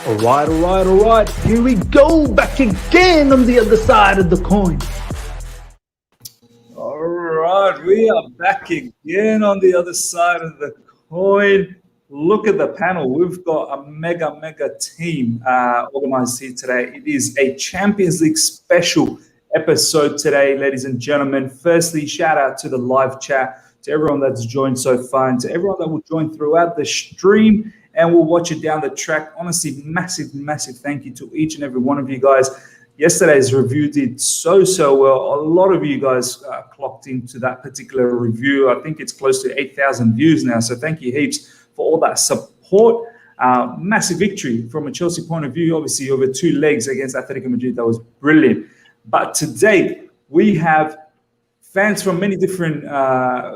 All right. Here we go, back again on the other side of the coin. All right, we are back again on the other side of the coin. Look at the panel. We've got a mega team organized here today. It is a Champions League special episode today, ladies and gentlemen. Firstly, shout out to the live chat, to everyone that's joined so far, and to everyone that will join throughout the stream and we'll watch it down the track. Honestly, massive thank you to each and every one of you guys. Yesterday's review did so well. A lot of you guys clocked into that particular review. I think it's close to 8,000 views now. So thank you heaps for all that support. Massive victory from a Chelsea point of view, obviously over 2 legs against Atletico Madrid. That was brilliant. But today we have fans from many different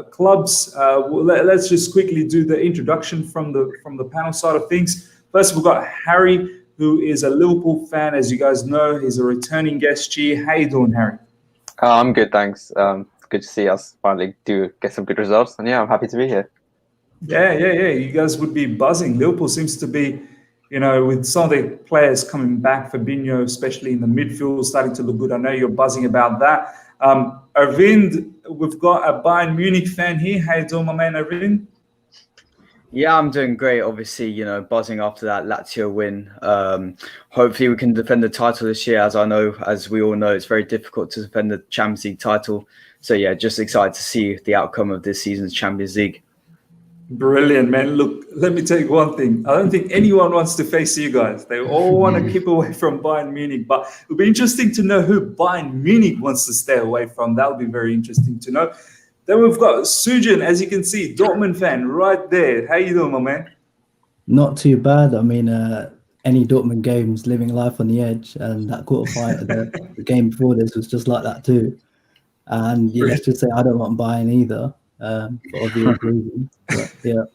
clubs. Let's just quickly do the introduction from the panel side of things. First, we've got Harry, who is a Liverpool fan. As you guys know, he's a returning guest here. How you doing, Harry? I'm good, thanks. Good to see us finally do get some good results. And yeah, I'm happy to be here. Yeah. You guys would be buzzing. Liverpool seems to be, with some of the players coming back, Fabinho, especially in the midfield, starting to look good. I know you're buzzing about that. Arvind, we've got a Bayern Munich fan here. How you doing, my man, Arvind? Yeah, I'm doing great. Obviously, buzzing after that Lazio win. Hopefully we can defend the title this year. As we all know, it's very difficult to defend the Champions League title. So yeah, just excited to see the outcome of this season's Champions League. Brilliant, man. Look, let me tell you one thing. I don't think anyone wants to face you guys. They all want to keep away from Bayern Munich. But it'll be interesting to know who Bayern Munich wants to stay away from. That'll be very interesting to know. Then we've got Sujin, as you can see, Dortmund fan right there. How you doing, my man? Not too bad. I mean, any Dortmund games, living life on the edge, and that quarter fight of the game before this was just like that too. And yeah, let's just say I don't want Bayern either. For obvious reasons, but yeah.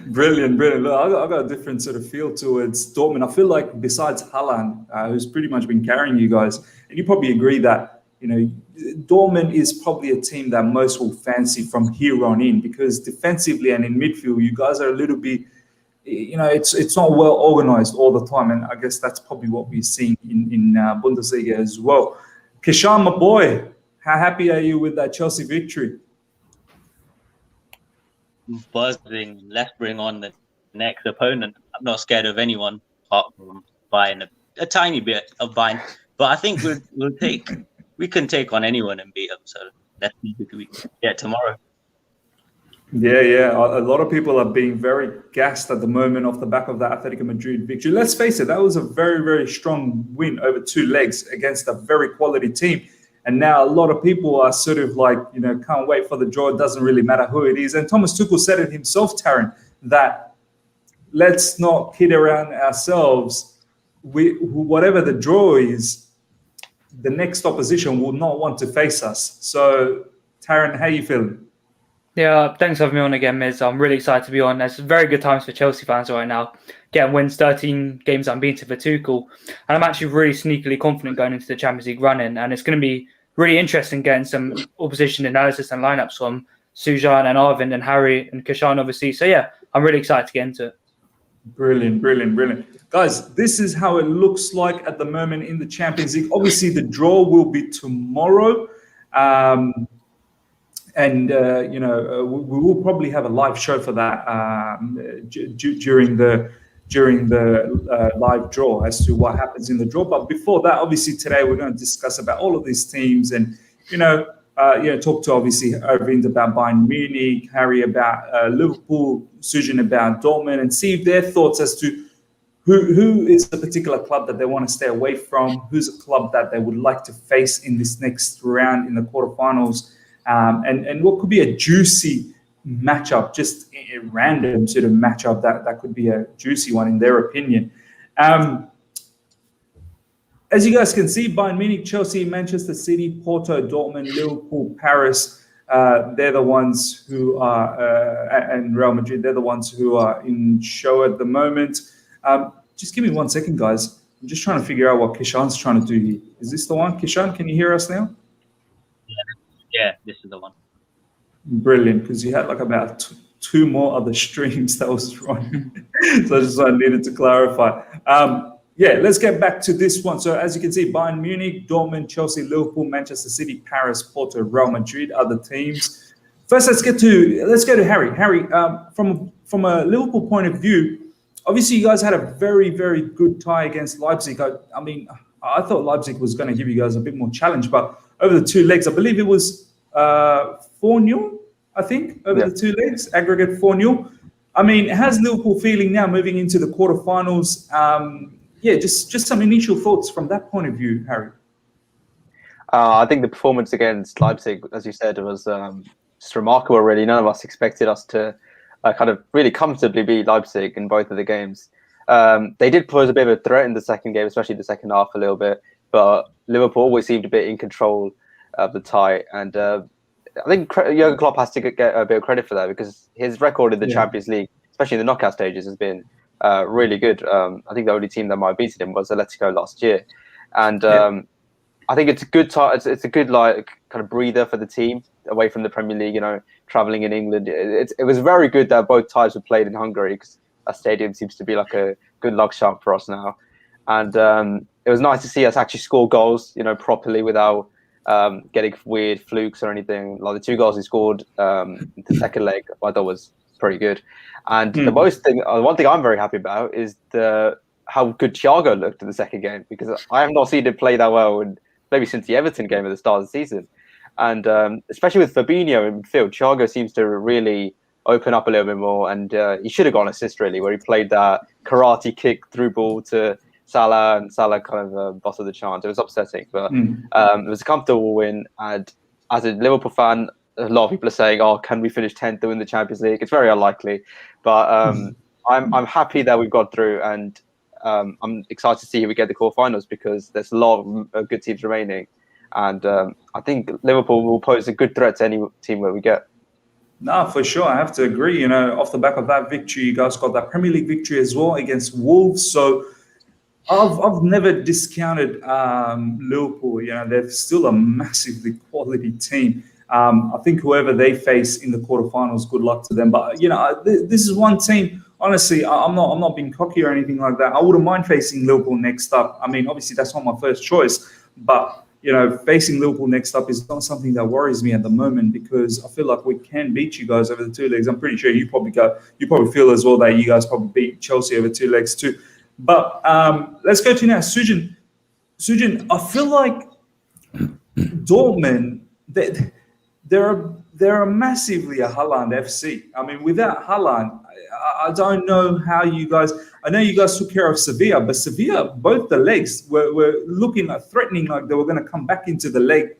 Brilliant. Look, I got a different sort of feel towards Dortmund. I feel like besides Haaland, who's pretty much been carrying you guys, and you probably agree that Dortmund is probably a team that most will fancy from here on in, because defensively and in midfield, you guys are a little bit, it's not well organized all the time, and I guess that's probably what we're seeing in Bundesliga as well. Kishan, my boy, how happy are you with that Chelsea victory? Buzzing. Let's bring on the next opponent. I'm not scared of anyone apart from Bayern, a tiny bit of Bayern, but I think we can take on anyone and beat them. So let's see who we get tomorrow. Yeah. A lot of people are being very gassed at the moment off the back of that Atletico Madrid victory. Let's face it, that was a very strong win over 2 legs against a very quality team. And now a lot of people are sort of like, can't wait for the draw. It doesn't really matter who it is. And Thomas Tuchel said it himself, Taryn, that let's not kid around ourselves. Whatever the draw is, the next opposition will not want to face us. So, Taryn, how you feeling? Yeah, thanks for having me on again, Miz. I'm really excited to be on. It's very good times for Chelsea fans right now. Getting wins, 13 games unbeaten for Tuchel. And I'm actually really sneakily confident going into the Champions League run-in. And it's going to be really interesting getting some opposition analysis and lineups from Sujan and Arvind and Harry and Kishan, obviously. So yeah, I'm really excited to get into it. Brilliant. Guys, this is how it looks like at the moment in the Champions League. Obviously, the draw will be tomorrow. And we will probably have a live show for that during the live draw as to what happens in the draw. But before that, obviously today we're going to discuss about all of these teams and talk to obviously Arvind about Bayern Munich, Harry about Liverpool, Sujin about Dortmund, and see their thoughts as to who is the particular club that they want to stay away from, who's a club that they would like to face in this next round in the quarterfinals. And what could be a juicy matchup, just a random sort of matchup that could be a juicy one in their opinion. As you guys can see, Bayern Munich, Chelsea, Manchester City, Porto, Dortmund, Liverpool, Paris, they're the ones who are, and Real Madrid, they're the ones who are in show at the moment. Just give me 1 second, guys. I'm just trying to figure out what Kishan's trying to do here. Is this the one? Kishan, can you hear us now? Yeah, this is the one. Brilliant, because you had like about 2 more other streams that was running. So I just needed to clarify. Yeah, let's get back to this one. So as you can see, Bayern Munich, Dortmund, Chelsea, Liverpool, Manchester City, Paris, Porto, Real Madrid, other teams. First, let's go to Harry. Harry, from a Liverpool point of view, obviously you guys had a very, very good tie against Leipzig. I mean, I thought Leipzig was going to give you guys a bit more challenge, but over the 2 legs, I believe it was 4-0, I think, over the 2 legs, aggregate 4-0. I mean, how's Liverpool feeling now moving into the quarterfinals? Yeah, just some initial thoughts from that point of view, Harry. I think the performance against Leipzig, as you said, was just remarkable, really. None of us expected us to kind of really comfortably beat Leipzig in both of the games. They did pose a bit of a threat in the second game, especially the second half a little bit, but Liverpool always seemed a bit in control of the tie. And I think Jurgen Klopp has to get a bit of credit for that, because his record in the Champions League, especially in the knockout stages, has been really good. I think the only team that might have beaten him was Atletico last year. And I think it's a good it's a good kind of breather for the team away from the Premier League, traveling in England. It was very good that both ties were played in Hungary, because that stadium seems to be like a good luck charm for us now. And it was nice to see us actually score goals, properly, without getting weird flukes or anything. Like the 2 goals he scored in the second leg, I thought was pretty good. And the one thing I'm very happy about is how good Thiago looked in the second game, because I have not seen him play that well, and maybe since the Everton game at the start of the season. And especially with Fabinho in midfield, Thiago seems to really open up a little bit more, and he should have got an assist, really, where he played that karate kick through ball to Salah, and Salah kind of busted the chance. It was upsetting, but it was a comfortable win. And as a Liverpool fan, a lot of people are saying, "Oh, can we finish 10th to win the Champions League?" It's very unlikely, but I'm happy that we've got through, and I'm excited to see who we get the quarterfinals, because there's a lot of good teams remaining, and I think Liverpool will pose a good threat to any team where we get. No, for sure. I have to agree. Off the back of that victory, you guys got that Premier League victory as well against Wolves. So I've never discounted Liverpool. They're still a massively quality team. I think whoever they face in the quarterfinals, good luck to them. But this is one team. Honestly, I'm not being cocky or anything like that. I wouldn't mind facing Liverpool next up. I mean, obviously that's not my first choice, but facing Liverpool next up is not something that worries me at the moment, because I feel like we can beat you guys over the 2 legs. I'm pretty sure you probably feel as well that you guys probably beat Chelsea over 2 legs too. But let's go to now Sujin. Sujin, I feel like Dortmund, they're massively a Haaland FC. I mean, without Haaland, I don't know how you guys. I know you guys took care of Sevilla, but Sevilla, both the legs were looking threatening, like they were going to come back into the leg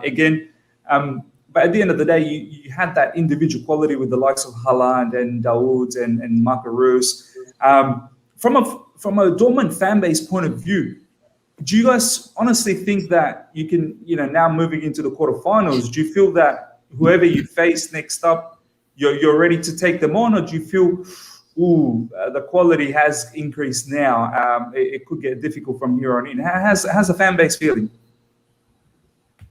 again. But at the end of the day, you had that individual quality with the likes of Haaland and Dawood and Marco Reus. From a Dortmund fan base point of view, do you guys honestly think that you can, now moving into the quarterfinals, do you feel that whoever you face next up, you're ready to take them on, or do you feel, the quality has increased now? It could get difficult from here on in. How's the fan base feeling?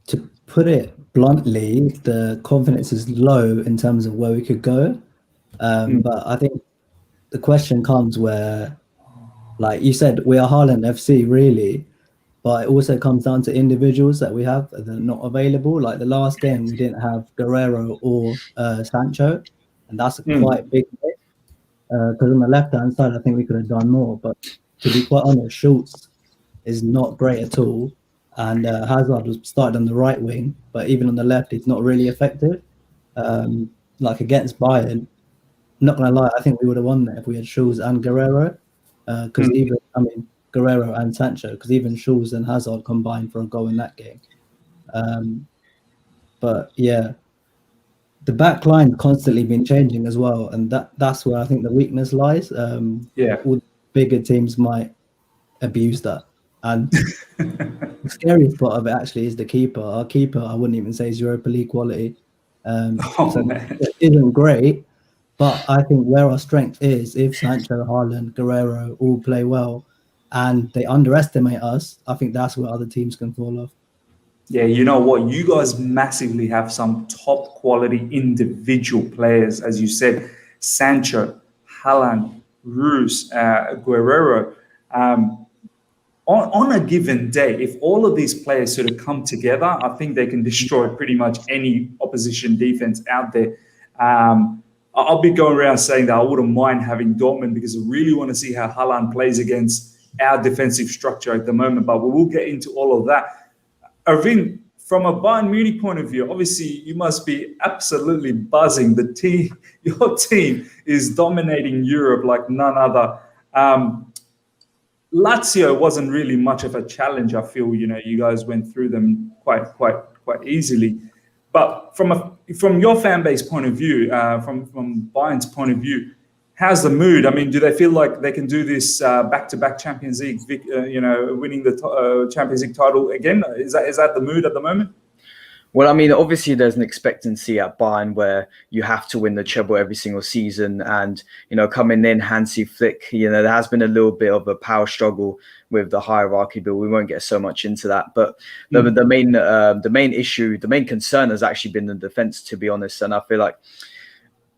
To put it bluntly, the confidence is low in terms of where we could go. But I think the question comes where, like you said, we are Haaland FC, really, but it also comes down to individuals that we have that are not available. Like the last game, we didn't have Guerrero or Sancho, and that's a quite big hit. Because on the left-hand side, I think we could have done more. But to be quite honest, Schultz is not great at all. And Hazard was started on the right wing, but even on the left, he's not really effective. Like against Bayern, not going to lie, I think we would have won there if we had Schultz and Guerrero. Because Guerrero and Sancho, because even Schultz and Hazard combined for a goal in that game. But yeah, the back line constantly been changing as well, and that's where I think the weakness lies. All bigger teams might abuse that, and the scariest part of it actually is the keeper. Our keeper, I wouldn't even say is Europa League quality. It isn't great, but I think where our strength is, if Sancho, Haaland, Guerrero all play well, and they underestimate us, I think that's where other teams can fall off. Yeah, you know what? You guys massively have some top quality individual players, as you said, Sancho, Haaland, Roos, Guerrero. Um, on a given day, if all of these players sort of come together, I think they can destroy pretty much any opposition defense out there. I'll be going around saying that I wouldn't mind having Dortmund because I really want to see how Haaland plays against our defensive structure at the moment. But we will get into all of that. Irvin, from a Bayern Munich point of view, obviously you must be absolutely buzzing. Your team is dominating Europe like none other. Lazio wasn't really much of a challenge. I feel you guys went through them quite easily. But from your fan base point of view, from Bayern's point of view, how's the mood? I mean, do they feel like they can do this back-to-back Champions League, winning the Champions League title again? Is that the mood at the moment? Well, I mean, obviously there's an expectancy at Bayern where you have to win the treble every single season. And, coming in, Hansi Flick, there has been a little bit of a power struggle with the hierarchy, but we won't get so much into that. But the main issue, the main concern has actually been the defense, to be honest. And I feel like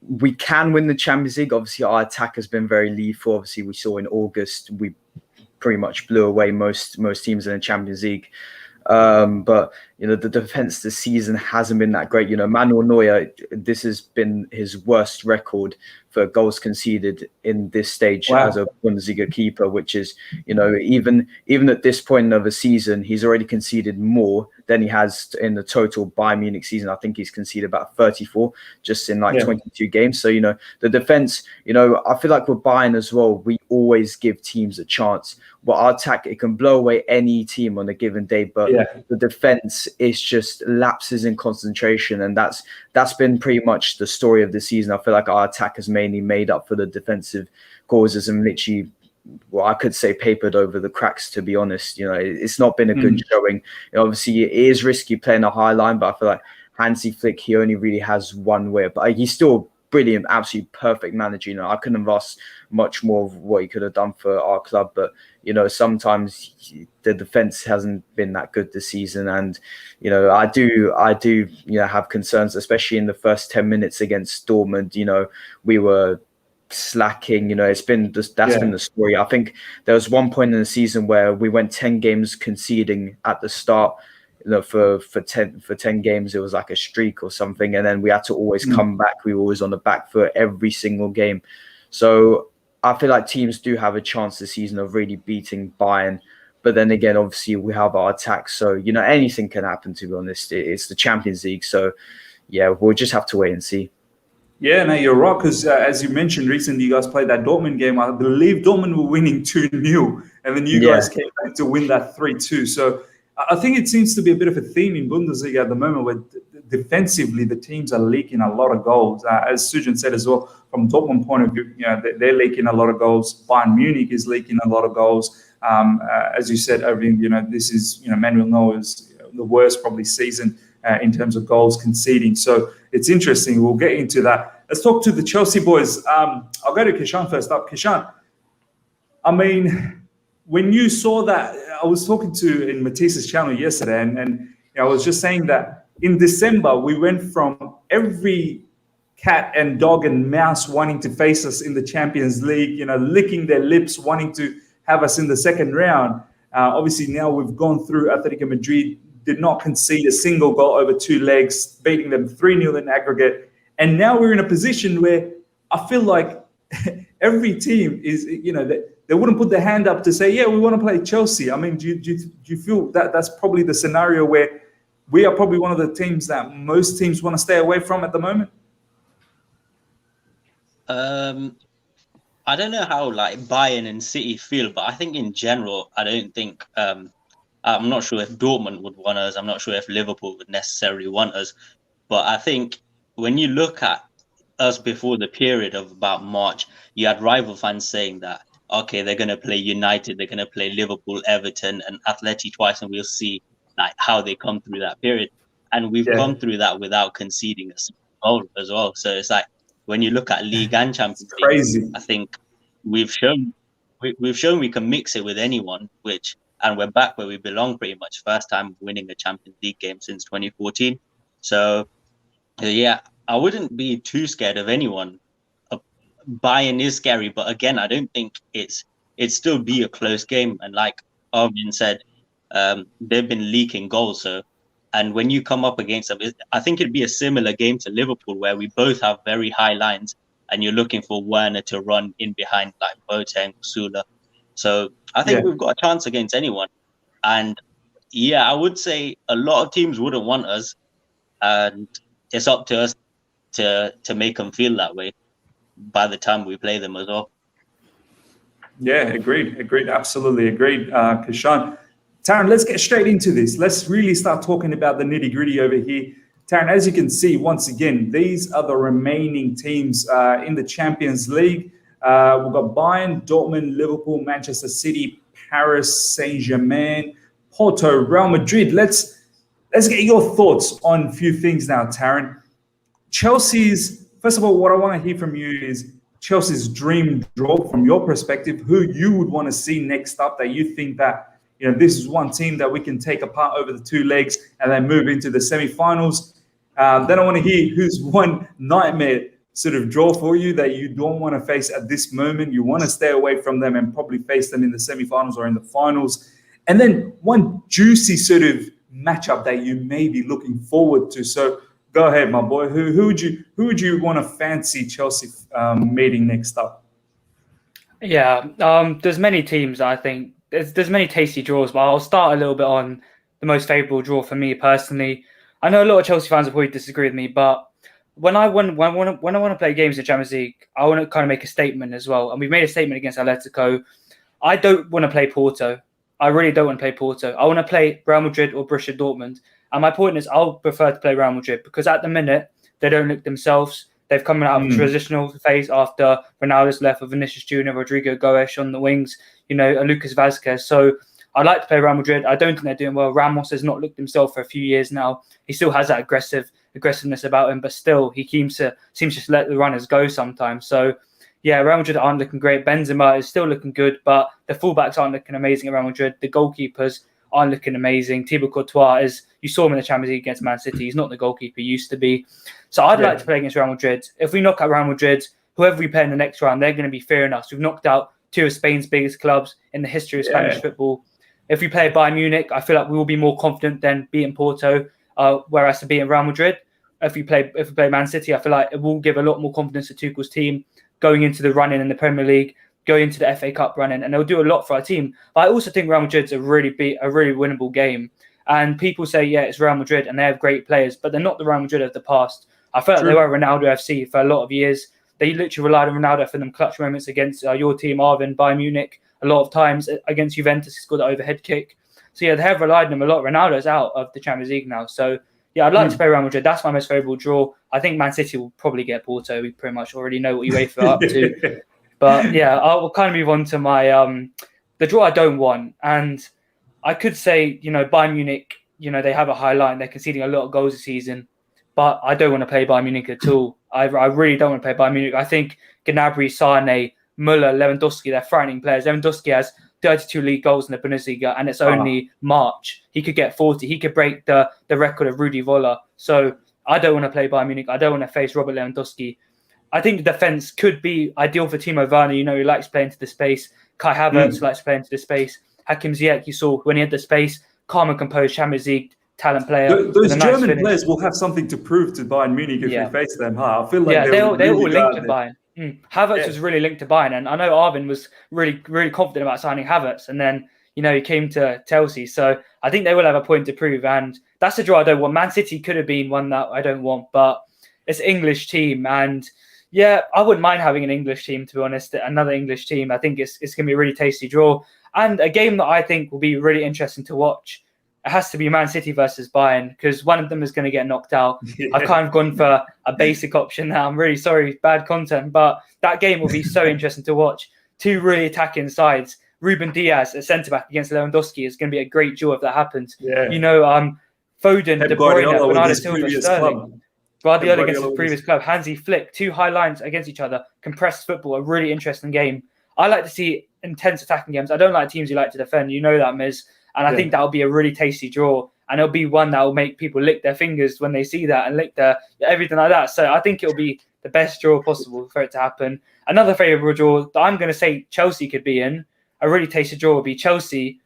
we can win the Champions League. Obviously, our attack has been very lethal. Obviously, we saw in August, we pretty much blew away most teams in the Champions League. But the defense this season hasn't been that great. Manuel Neuer, this has been his worst record for goals conceded in this stage as a Bundesliga keeper, which is, even at this point of the season, he's already conceded more than he has in the total Bayern Munich season. I think he's conceded about 34 just in 22 games. So, the defense, I feel like with Bayern as well, we always give teams a chance. But our attack, it can blow away any team on a given day. But the defense is just lapses in concentration. And that's been pretty much the story of the season. I feel like our attack has mainly made up for the defensive causes and literally, I could say papered over the cracks, to be honest. It's not been a good showing. Obviously, it is risky playing a high line, but I feel like Hansi Flick, he only really has one way. But he's still brilliant, absolutely perfect manager. I couldn't have asked much more of what he could have done for our club. But, sometimes the defense hasn't been that good this season. And, I do have concerns, especially in the first 10 minutes against Dortmund. We were slacking. It's been been the story. I think there was one point in the season where we went 10 games conceding at the start. For 10 games, it was like a streak or something, and then we had to always come back. We were always on the back foot every single game. So I feel like teams do have a chance this season of really beating Bayern. But then again, obviously we have our attack, so anything can happen. To be honest, it's the Champions League, so we'll just have to wait and see. Yeah, no, you're right, because as you mentioned, recently you guys played that Dortmund game. I believe Dortmund were winning 2-0, and then you guys came back to win that 3-2. So I think it seems to be a bit of a theme in Bundesliga at the moment where defensively the teams are leaking a lot of goals. As Sujan said as well, from Dortmund point of view, they're leaking a lot of goals. Bayern Munich is leaking a lot of goals. As you said, Irving, this is Manuel Neuer's the worst probably season in terms of goals conceding. So it's interesting. We'll get into that. Let's talk to the Chelsea boys. I'll go to Kishan first up. Kishan, I mean, when you saw that, I was talking in Matisse's channel yesterday, and I was just saying that in December, we went from every cat and dog and mouse wanting to face us in the Champions League, licking their lips, wanting to have us in the second round. Obviously, now we've gone through. Atletico Madrid did not concede a single goal over two legs, beating them 3-0 in aggregate. And now we're in a position where I feel like every team is, they wouldn't put their hand up to say, yeah, we want to play Chelsea. I mean, do you feel that that's probably the scenario where we are probably one of the teams that most teams want to stay away from at the moment? I don't know how Bayern and City feel, but I think in general, I don't think I'm not sure if Dortmund would want us. I'm not sure if Liverpool would necessarily want us. But I think when you look at us before the period of about March, you had rival fans saying that, okay, they're going to play United, they're going to play Liverpool, Everton, and Atleti twice, and we'll see how they come through that period. And we've come through that without conceding a single goal as well. So it's when you look at League and Champions League, I think we've shown we can mix it with anyone, which and we're back where we belong pretty much. First time winning a Champions League game since 2014. So, yeah, I wouldn't be too scared of anyone. Bayern is scary, but again, I don't think it's still be a close game. And like Arvin said, they've been leaking goals. So, and when you come up against them, I think it'd be a similar game to Liverpool, where we both have very high lines, and you're looking for Werner to run in behind like Boateng, Sula. So I think we've got a chance against anyone. And yeah, I would say a lot of teams wouldn't want us, and it's up to us to make them feel that way by the time we play them as well. Yeah, agreed, absolutely agreed, Kashan. Taryn, let's get straight into this. Let's really start talking about the nitty-gritty over here. Taryn, as you can see, once again, these are the remaining teams in the Champions League. We've got Bayern, Dortmund, Liverpool, Manchester City, Paris Saint-Germain, Porto, Real Madrid. Let's get your thoughts on a few things now, Taryn. First of all, what I want to hear from you is Chelsea's dream draw from your perspective, who you would want to see next up, that you think that, this is one team that we can take apart over the two legs and then move into the semi-finals. Then I want to hear who's one nightmare sort of draw for you that you don't want to face at this moment. You want to stay away from them and probably face them in the semi-finals or in the finals. And then one juicy sort of matchup that you may be looking forward to. So go ahead, my boy. Who would you want to fancy Chelsea meeting next up? Yeah, there's many teams. I think there's many tasty draws, but I'll start a little bit on the most favourable draw for me personally. I know a lot of Chelsea fans will probably disagree with me, but when I want to play games in the Champions League, I want to kind of make a statement as well. And we've made a statement against Atletico. I don't want to play Porto. I really don't want to play Porto. I want to play Real Madrid or Borussia Dortmund. And my point is, I'll prefer to play Real Madrid because at the minute they don't look themselves. They've come out of a transitional phase after Ronaldo's left with Vinicius Junior, Rodrigo Goes on the wings, Lucas Vazquez. So I'd like to play Real Madrid. I don't think they're doing well. Ramos has not looked himself for a few years now. He still has that aggressiveness about him, but still he seems to just let the runners go sometimes. So yeah, Real Madrid aren't looking great. Benzema is still looking good, but the fullbacks aren't looking amazing at Real Madrid. The goalkeepers aren't looking amazing. Thibaut Courtois you saw him in the Champions League against Man City. He's not the goalkeeper he used to be. So I'd like to play against Real Madrid. If we knock out Real Madrid, whoever we play in the next round, they're going to be fearing us. We've knocked out two of Spain's biggest clubs in the history of Spanish football. If we play Bayern Munich, I feel like we will be more confident than beating Porto, whereas to beating Real Madrid. If we play Man City, I feel like it will give a lot more confidence to Tuchel's team going into the run-in the Premier League, going into the FA Cup run-in, and they'll do a lot for our team. But I also think Real Madrid's a really winnable game. And people say, yeah, it's Real Madrid and they have great players, but they're not the Real Madrid of the past. I felt like they were Ronaldo FC for a lot of years. They literally relied on Ronaldo for them clutch moments against your team, Arvin, Bayern Munich. A lot of times against Juventus, he scored that overhead kick. So yeah, they have relied on him a lot. Ronaldo's out of the Champions League now. So yeah, I'd like to play Real Madrid. That's my most favourable draw. I think Man City will probably get Porto. We pretty much already know what UEFA are up to. But yeah, I'll kind of move on to my the draw I don't want. And I could say, Bayern Munich, they have a high line. They're conceding a lot of goals this season. But I don't want to play Bayern Munich at all. I really don't want to play Bayern Munich. I think Gnabry, Sane, Müller, Lewandowski, they're frightening players. Lewandowski has 32 league goals in the Bundesliga, and it's only March. He could get 40. He could break the record of Rudi Völler. So I don't want to play Bayern Munich. I don't want to face Robert Lewandowski. I think the defence could be ideal for Timo Werner. He likes playing to the space. Kai Havertz likes playing to the space. Hakim Ziyech, you saw when he had the space, calm and composed, Champions League talent player. Those German players will have something to prove to Bayern Munich if we face them. I feel like they're all linked to Bayern. Havertz was really linked to Bayern, and I know Arvin was really, really confident about signing Havertz, and then he came to Chelsea. So I think they will have a point to prove, and that's a draw I don't want. Man City could have been one that I don't want, but it's an English team, and yeah, I wouldn't mind having an English team, to be honest. Another English team, I think it's going to be a really tasty draw, and a game that I think will be really interesting to watch. It has to be Man City versus Bayern, because one of them is going to get knocked out. I've kind of gone for a basic option now. I'm really sorry, bad content, but that game will be so interesting to watch. Two really attacking sides. Ruben Diaz at centre-back against Lewandowski is going to be a great duel if that happens. Yeah. Foden, De Bruyne, Bernardo Silva, Sterling. Club. Guardiola against his previous club. Hansi Flick, two high lines against each other. Compressed football, a really interesting game. I like to see intense attacking games. I don't like teams who like to defend. You know that, Miz. And I think that'll be a really tasty draw. And it'll be one that will make people lick their fingers when they see that and lick their everything like that. So I think it'll be the best draw possible for it to happen. Another favourable draw that I'm going to say Chelsea could be in, a really tasty draw, would be Chelsea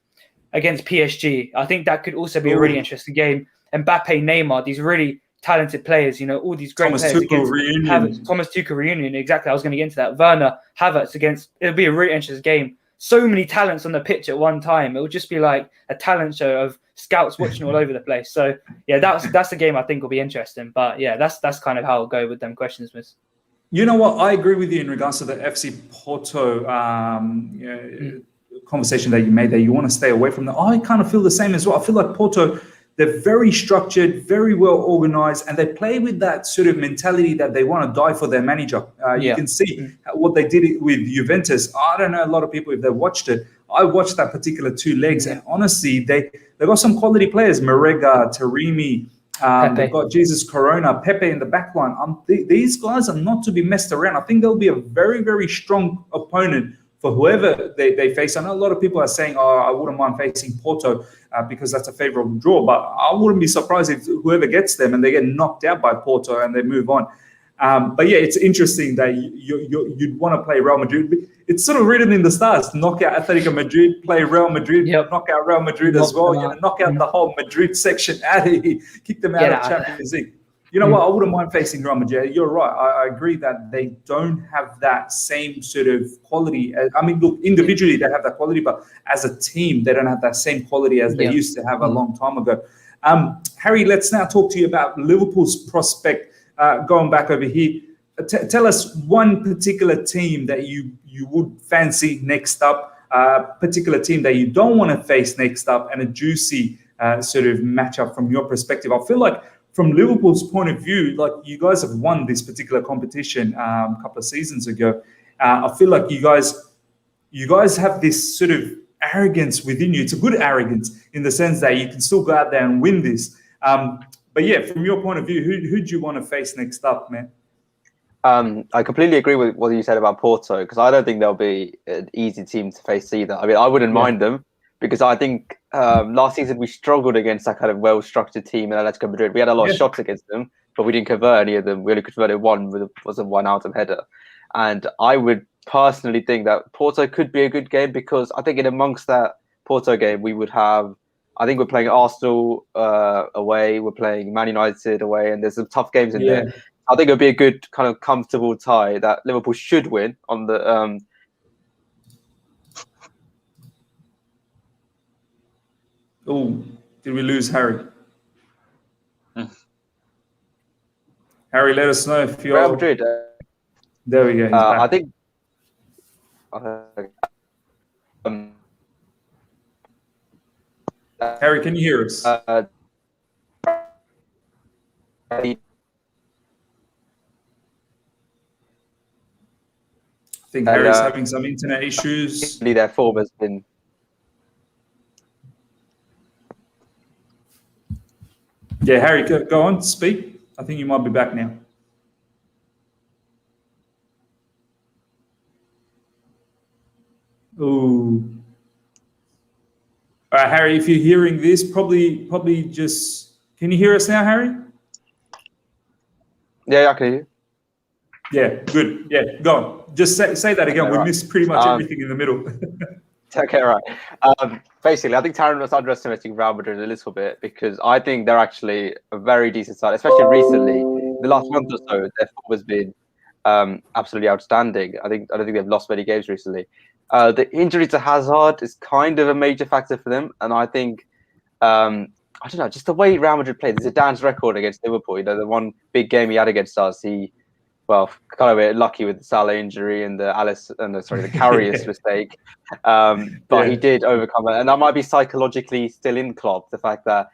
against PSG. I think that could also be a really interesting game. Mbappe, Neymar, these really talented players, all these great Thomas players. Tuchel reunion. Havertz, Thomas Tuchel reunion, exactly. I was going to get into that. Werner, Havertz against, it'll be a really interesting game. So many talents on the pitch at one time. It will just be like a talent show of scouts watching all over the place. So yeah, that's the game I think will be interesting. But yeah, that's kind of how I'll go with them questions, Miss. You know what? I agree with you in regards to the FC Porto conversation that you made there. You want to stay away from that. I kind of feel the same as well. I feel like Porto, they're very structured, very well organized, and they play with that sort of mentality that they want to die for their manager. You can see what they did with Juventus. I don't know a lot of people if they watched it. I watched that particular 2 legs, and honestly, they got some quality players. Marega, Taremi, they've got Jesus Corona, Pepe in the back line. These guys are not to be messed around. I think they'll be a very, very strong opponent for whoever they face. I know a lot of people are saying, I wouldn't mind facing Porto because that's a favourable draw, but I wouldn't be surprised if whoever gets them and they get knocked out by Porto and they move on. But yeah, it's interesting that you'd want to play Real Madrid. It's sort of written in the stars. Knock out Atletico Madrid, play Real Madrid, knock out Real Madrid as well. Knock out the whole Madrid section out of here, kick them out of Champions League. You know what? I wouldn't mind facing Real Madrid. You're right. I agree that they don't have that same sort of quality. I mean, look, individually they have that quality, but as a team, they don't have that same quality as they used to have a long time ago. Harry, let's now talk to you about Liverpool's prospect. Going back over here, tell us one particular team that you would fancy next up, a particular team that you don't want to face next up, and a juicy sort of matchup from your perspective. I feel like from Liverpool's point of view, like you guys have won this particular competition a couple of seasons ago. I feel like you guys have this sort of arrogance within you. It's a good arrogance in the sense that you can still go out there and win this. But yeah, from your point of view, who do you want to face next up, man? I completely agree with what you said about Porto, because I don't think they'll be an easy team to face either. I mean, I wouldn't mind them, because I think last season we struggled against that kind of well-structured team in Atletico Madrid. We had a lot of shots against them, but we didn't convert any of them. We only converted one, was a one-out header. And I would personally think that Porto could be a good game, because I think in amongst that Porto game, we would have, I think we're playing Arsenal away, we're playing Man United away, and there's some tough games in there. I think it'll be a good kind of comfortable tie that Liverpool should win on the. Oh, did we lose Harry? Harry, let us know if you're. Real Madrid. There we go. I think. Harry, can you hear us? I think Harry's having some internet issues. Their form has been. Yeah, Harry, go on, speak. I think you might be back now. Ooh. All right, Harry, if you're hearing this, probably just, can you hear us now, Harry? Yeah, I can hear you. Yeah, good. Yeah, go on. Just say that again. We missed pretty much everything in the middle. Okay, right. Basically, I think Taron was underestimating Real Madrid a little bit, because I think they're actually a very decent side, especially recently. The last month or so, their form has been absolutely outstanding. I don't think they've lost many games recently. The injury to Hazard is kind of a major factor for them, and I think I don't know, just the way Real Madrid played. There's a Dan's record against Liverpool. You know, the one big game he had against us, he kind of a bit lucky with the Salah injury and the Karius mistake. But he did overcome it. And that might be psychologically still in Klopp, the fact that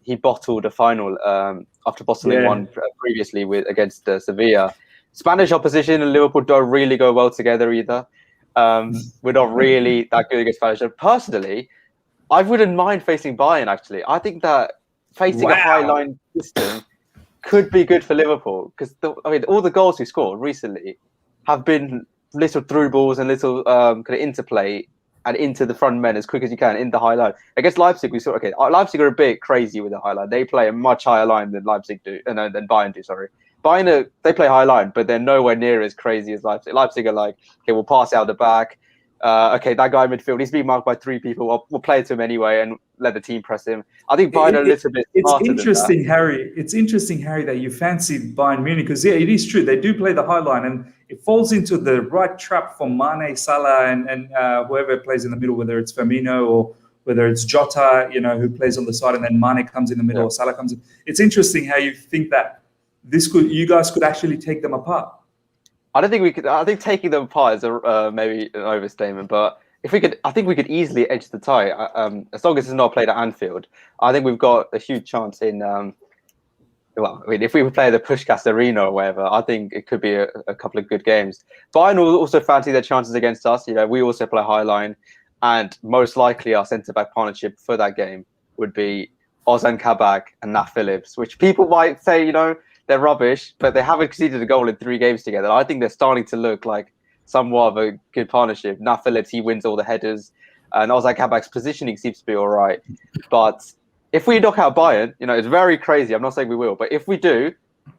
he bottled a final after bottling one previously against Sevilla. Spanish opposition and Liverpool don't really go well together either. We're not really that good against Spanish. And personally, I wouldn't mind facing Bayern, actually. I think that facing a high-line system could be good for Liverpool, because all the goals we scored recently have been little through balls and little kind of interplay and into the front men as quick as you can in the high line. Against Leipzig, we saw Leipzig are a bit crazy with the high line. They play a much higher line than Leipzig do, than Bayern do. Sorry, Bayern they play high line, but they're nowhere near as crazy as Leipzig. Leipzig are like, okay, we'll pass out the back. Okay, that guy in midfield, he's being marked by 3 people. We'll play it to him anyway and let the team press him. I think Bayern are a little bit. It's interesting, Harry. It's interesting, Harry, that you fancied Bayern Munich because it is true they do play the high line, and it falls into the right trap for Mane, Salah, and whoever plays in the middle, whether it's Firmino or whether it's Jota, who plays on the side, and then Mane comes in the middle or Salah comes in. It's interesting how you think that you guys could actually take them apart. I don't think we could. I think taking them apart is maybe an overstatement, but if we could, I think we could easily edge the tie. As long as it's not played at Anfield, I think we've got a huge chance in. If we play the Puskás Arena or whatever, I think it could be a couple of good games. Bayern will also fancy their chances against us. We also play high line, and most likely our centre back partnership for that game would be Ozan Kabak and Nat Phillips, which people might say, they're rubbish, but they haven't conceded a goal in 3 games together. I think they're starting to look like somewhat of a good partnership. Nat Phillips, he wins all the headers, and Ozan Kabak's positioning seems to be all right. But if we knock out Bayern, it's very crazy. I'm not saying we will, but if we do,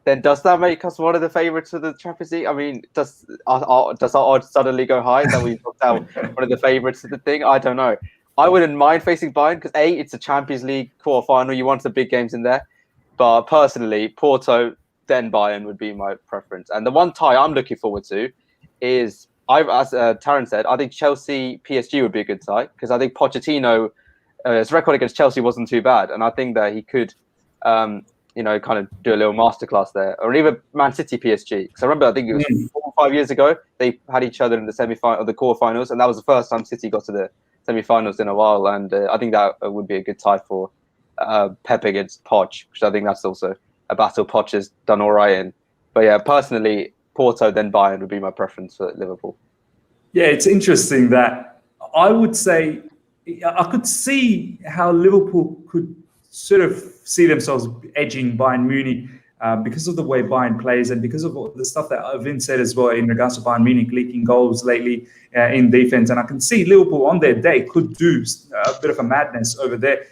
then does that make us one of the favourites for the Champions League? I mean, does our odds suddenly go high that we've knocked out one of the favourites of the thing? I don't know. I wouldn't mind facing Bayern because it's a Champions League quarterfinal. You want the big games in there. But personally, Porto, then Bayern would be my preference. And the one tie I'm looking forward to is, as Taran said, I think Chelsea-PSG would be a good tie because I think Pochettino, his record against Chelsea wasn't too bad. And I think that he could, kind of do a little masterclass there. Or even Man City-PSG. Because I remember, I think it was 4 or 5 years ago, they had each other in the semi-final, the quarterfinals. And that was the first time City got to the semi-finals in a while. And I think that would be a good tie for Pep against Poch, which I think that's also a battle Poch has done all right in. But yeah, personally, Porto then Bayern would be my preference for Liverpool. Yeah, it's interesting that I would say I could see how Liverpool could sort of see themselves edging Bayern Munich because of the way Bayern plays and because of all the stuff that Vin said as well in regards to Bayern Munich leaking goals lately in defense. And I can see Liverpool on their day could do a bit of a madness over there.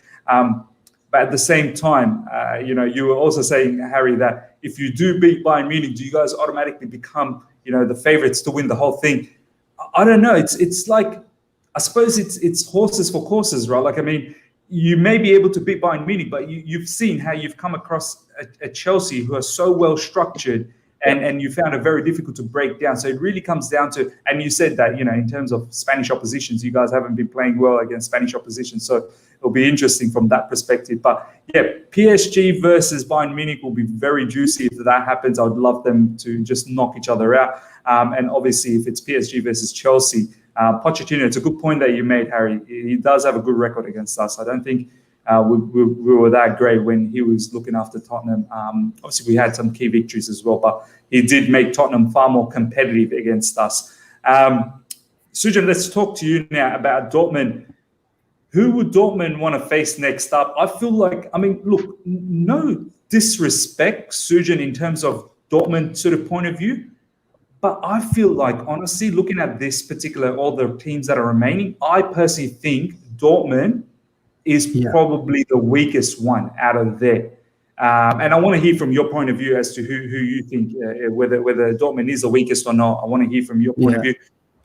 But at the same time, you were also saying, Harry, that if you do beat Bayern Munich, do you guys automatically become, the favourites to win the whole thing? I don't know. It's like, I suppose it's horses for courses, right? Like, I mean, you may be able to beat Bayern Munich, but you've seen how you've come across a Chelsea who are so well structured and you found it very difficult to break down. So it really comes down to, and you said that, in terms of Spanish oppositions, you guys haven't been playing well against Spanish opposition. So it'll be interesting from that perspective. But yeah, PSG versus Bayern Munich will be very juicy. If that happens, I would love them to just knock each other out. And obviously, if it's PSG versus Chelsea, Pochettino, it's a good point that you made, Harry. He does have a good record against us. I don't think we were that great when he was looking after Tottenham. Obviously, we had some key victories as well, but he did make Tottenham far more competitive against us. Sujan, let's talk to you now about Dortmund. Who would Dortmund want to face next up? I feel like, look, no disrespect, Sujan, in terms of Dortmund sort of point of view, but I feel like, honestly, looking at this particular, all the teams that are remaining, I personally think Dortmund is probably the weakest one out of there. And I want to hear from your point of view as to who you think, whether Dortmund is the weakest or not. I want to hear from your point of view.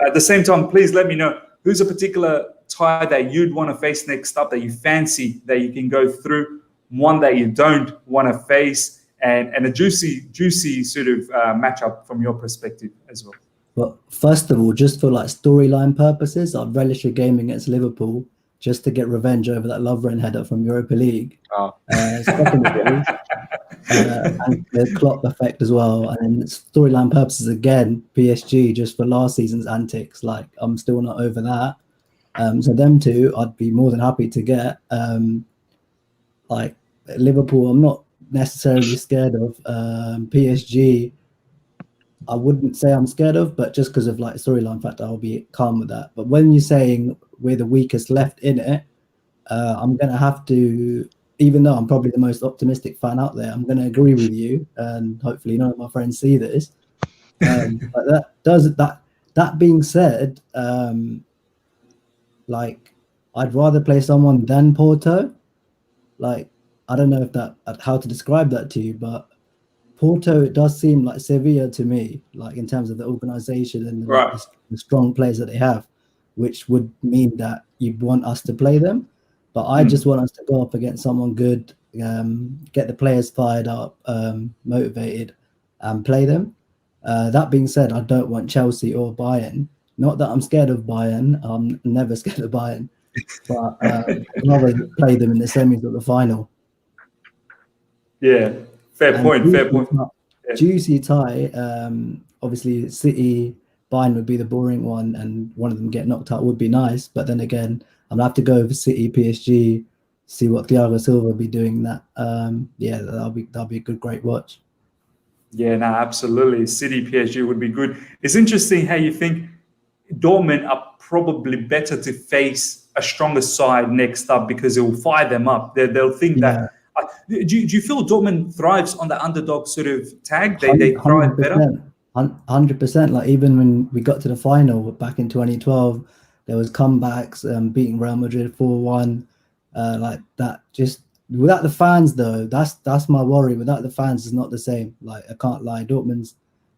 At the same time, please let me know who's a particular tie that you'd want to face next up, that you fancy, that you can go through, one that you don't want to face, and a juicy sort of matchup from your perspective as well. But first of all, just for like storyline purposes, I'd relish a game against Liverpool just to get revenge over that Lovren header from Europa League. Secondly, and the Klopp effect as well. And then storyline purposes again, PSG just for last season's antics. Like, I'm still not over that. So them two, I'd be more than happy to get. Like Liverpool, I'm not necessarily scared of. PSG, I wouldn't say I'm scared of, but just because of like storyline factor, I'll be calm with that. But when you're saying we're the weakest left in it, I'm going to have to, even though I'm probably the most optimistic fan out there, I'm going to agree with you, and hopefully none of my friends see this. But that that being said, like I'd rather play someone than Porto. Like I don't know if that how to describe that to you, but Porto, it does seem like Sevilla to me, like in terms of the organization and Right. the strong players that they have, which would mean that you'd want us to play them. But I just want us to go up against someone good, get the players fired up, motivated, and play them. That being said, I don't want Chelsea or Bayern. Not that I'm scared of Bayern. I'm never scared of Bayern. But I'd rather play them in the semis or the final. Yeah, fair And point. Fair point. Juicy tie. Obviously, City, Bayern would be the boring one, and one of them get knocked out would be nice. But then again, I'm gonna have to go for City, PSG, see what Thiago Silva will be doing. That, yeah, that'll be a great watch. Yeah, no, absolutely. City PSG would be good. It's interesting how you think Dortmund are probably better to face a stronger side next up because it will fire them up. They'll think that. Do you feel Dortmund thrives on the underdog sort of tag? They thrive better? 100%. Like even when we got to the final back in 2012, there was comebacks, beating Real Madrid 4-1, like that. Just without the fans, though, that's my worry. Without the fans, it's not the same. Like I can't lie, Dortmund's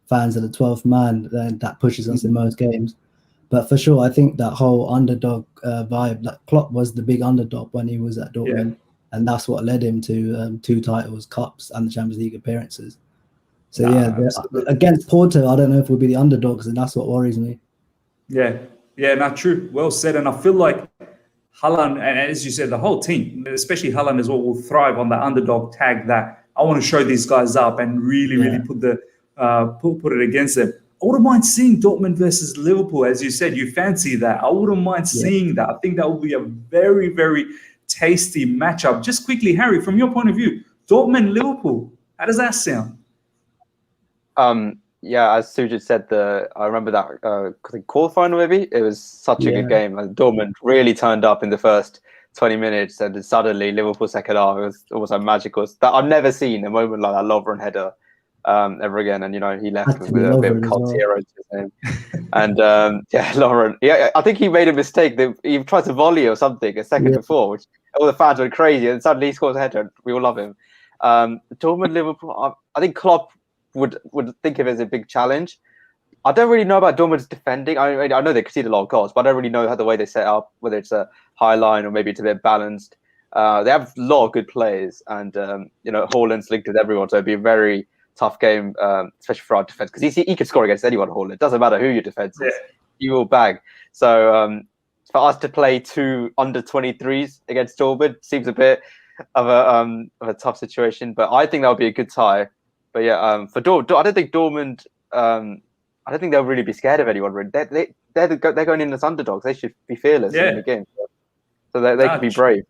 fans are the 12th man. Then that pushes us in most games. But for sure, I think that whole underdog vibe. Like Klopp was the big underdog when he was at Dortmund, and that's what led him to 2 titles, cups, and the Champions League appearances. So against Porto, I don't know if we'll be the underdogs, and that's what worries me. Yeah, not true. Well said. And I feel like Haaland, and as you said, the whole team, especially Haaland as well, will thrive on the underdog tag. That I want to show these guys up and really put the put it against them. I wouldn't mind seeing Dortmund versus Liverpool, as you said. You fancy that? I wouldn't mind seeing that. I think that would be a very, very tasty matchup. Just quickly, Harry, from your point of view, Dortmund Liverpool. How does that sound? Yeah, as Sujit said, I remember that quarterfinal maybe. It was such a good game. And Dortmund really turned up in the first 20 minutes, and then suddenly Liverpool second half. It was almost like magical. I've never seen a moment like that Lovren header ever again. And he left with a bit of cult hero to his name. And Lovren. Yeah, I think he made a mistake. He tried to volley or something a second before, which all the fans went crazy, and suddenly he scores a header. And we all love him. Dortmund Liverpool. I think Klopp would think of it as a big challenge. I don't really know about Dortmund's defending. I know they concede a lot of goals, but I don't really know how the way they set up, whether it's a high line or maybe it's a bit balanced. They have a lot of good players, and Haaland's linked with everyone, so it'd be a very tough game, especially for our defense, because he could score against anyone. Haaland, it doesn't matter who your defense is, he will bag. So for us to play 2 under-23s against Dortmund seems a bit of a tough situation, but I think that would be a good tie. But yeah, for Dortmund, I don't think Dortmund. I don't think they'll really be scared of anyone. Really, they're going in as underdogs. They should be fearless in the game, so they can be brave.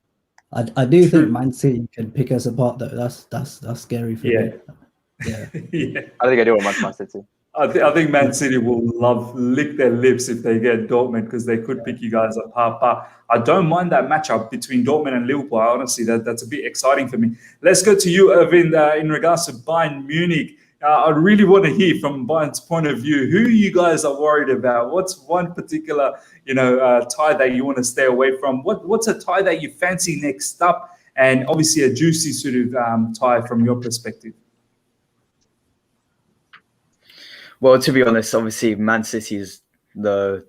I do think Man City can pick us apart, though. That's scary for me. Yeah. I think anyone wants Man City. I think Man City will lick their lips if they get Dortmund, because they could pick you guys apart. But I don't mind that matchup between Dortmund and Liverpool. Honestly, that's a bit exciting for me. Let's go to you, Irvin, in regards to Bayern Munich. I really want to hear from Bayern's point of view. Who you guys are worried about? What's one particular tie that you want to stay away from? What's a tie that you fancy next up? And obviously a juicy sort of tie from your perspective. Well, to be honest, obviously Man City is the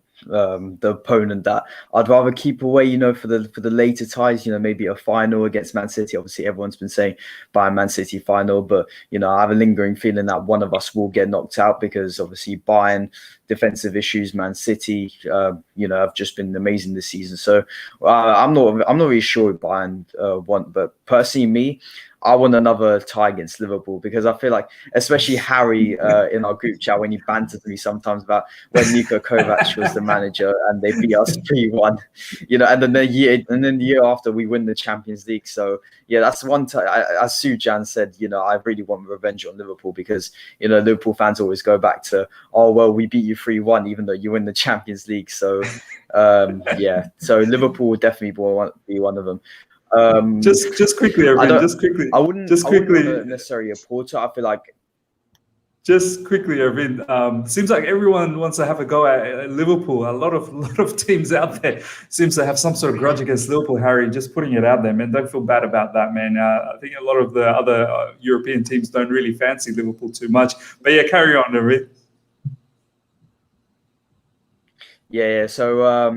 opponent that I'd rather keep away, for the later ties, maybe a final against Man City. Obviously, everyone's been saying Bayern Man City final, but I have a lingering feeling that one of us will get knocked out, because obviously Bayern defensive issues, Man City, have just been amazing this season. So I'm not really sure Bayern want, but personally, me, I want another tie against Liverpool, because I feel like, especially Harry in our group chat, when he banters me sometimes about when Niko Kovac was the manager and they beat us 3-1, and then the year after we win the Champions League. So yeah, that's one time. As Sujan said, I really want revenge on Liverpool, because Liverpool fans always go back to, oh well, we beat you 3-1 even though you win the Champions League. So so Liverpool will definitely be one of them. Just quickly, everyone. I wouldn't necessarily a Porto. I feel like Just quickly, Irvin, seems like everyone wants to have a go at Liverpool. A lot of teams out there seems to have some sort of grudge against Liverpool. Harry, just putting it out there, man. Don't feel bad about that, man. I think a lot of the other European teams don't really fancy Liverpool too much. But yeah, carry on, Irvin. Yeah. So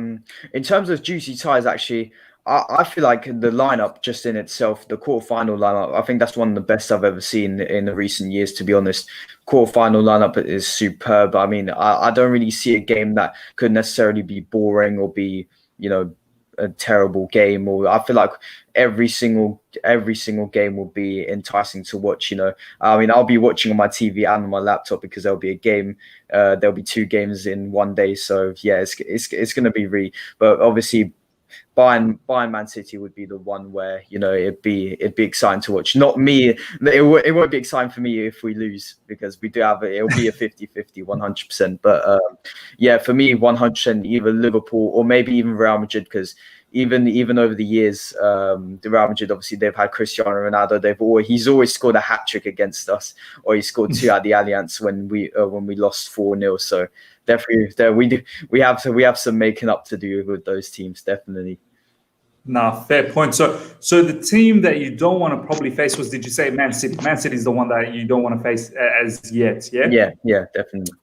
in terms of juicy ties, actually, I feel like the lineup just in itself, the quarterfinal lineup, I think that's one of the best I've ever seen in the recent years, to be honest. Quarterfinal lineup is superb. I mean, I don't really see a game that could necessarily be boring or be, a terrible game. Or I feel like every single game will be enticing to watch. I mean, I'll be watching on my TV and on my laptop because there'll be a game. There'll be 2 games in one day. So yeah, it's going to be really. But obviously, Bayern Man City would be the one where it'd be exciting to watch. Not me. It won't be exciting for me if we lose, because we do have it'll be a 50-50, 100%. But yeah, for me, 100% either Liverpool or maybe even Real Madrid, because even over the years, the Real Madrid, obviously they've had Cristiano Ronaldo. He's always scored a hat trick against us, or he scored 2 at the Allianz when we lost 4-0. So definitely we have some making up to do with those teams, definitely. Nah, fair point. So the team that you don't want to probably face was, did you say Man City? Man City is the one that you don't want to face as yet, yeah? Yeah, definitely.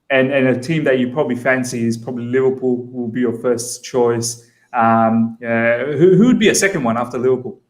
And a team that you probably fancy is probably Liverpool, will be your first choice. Who would be a second one after Liverpool?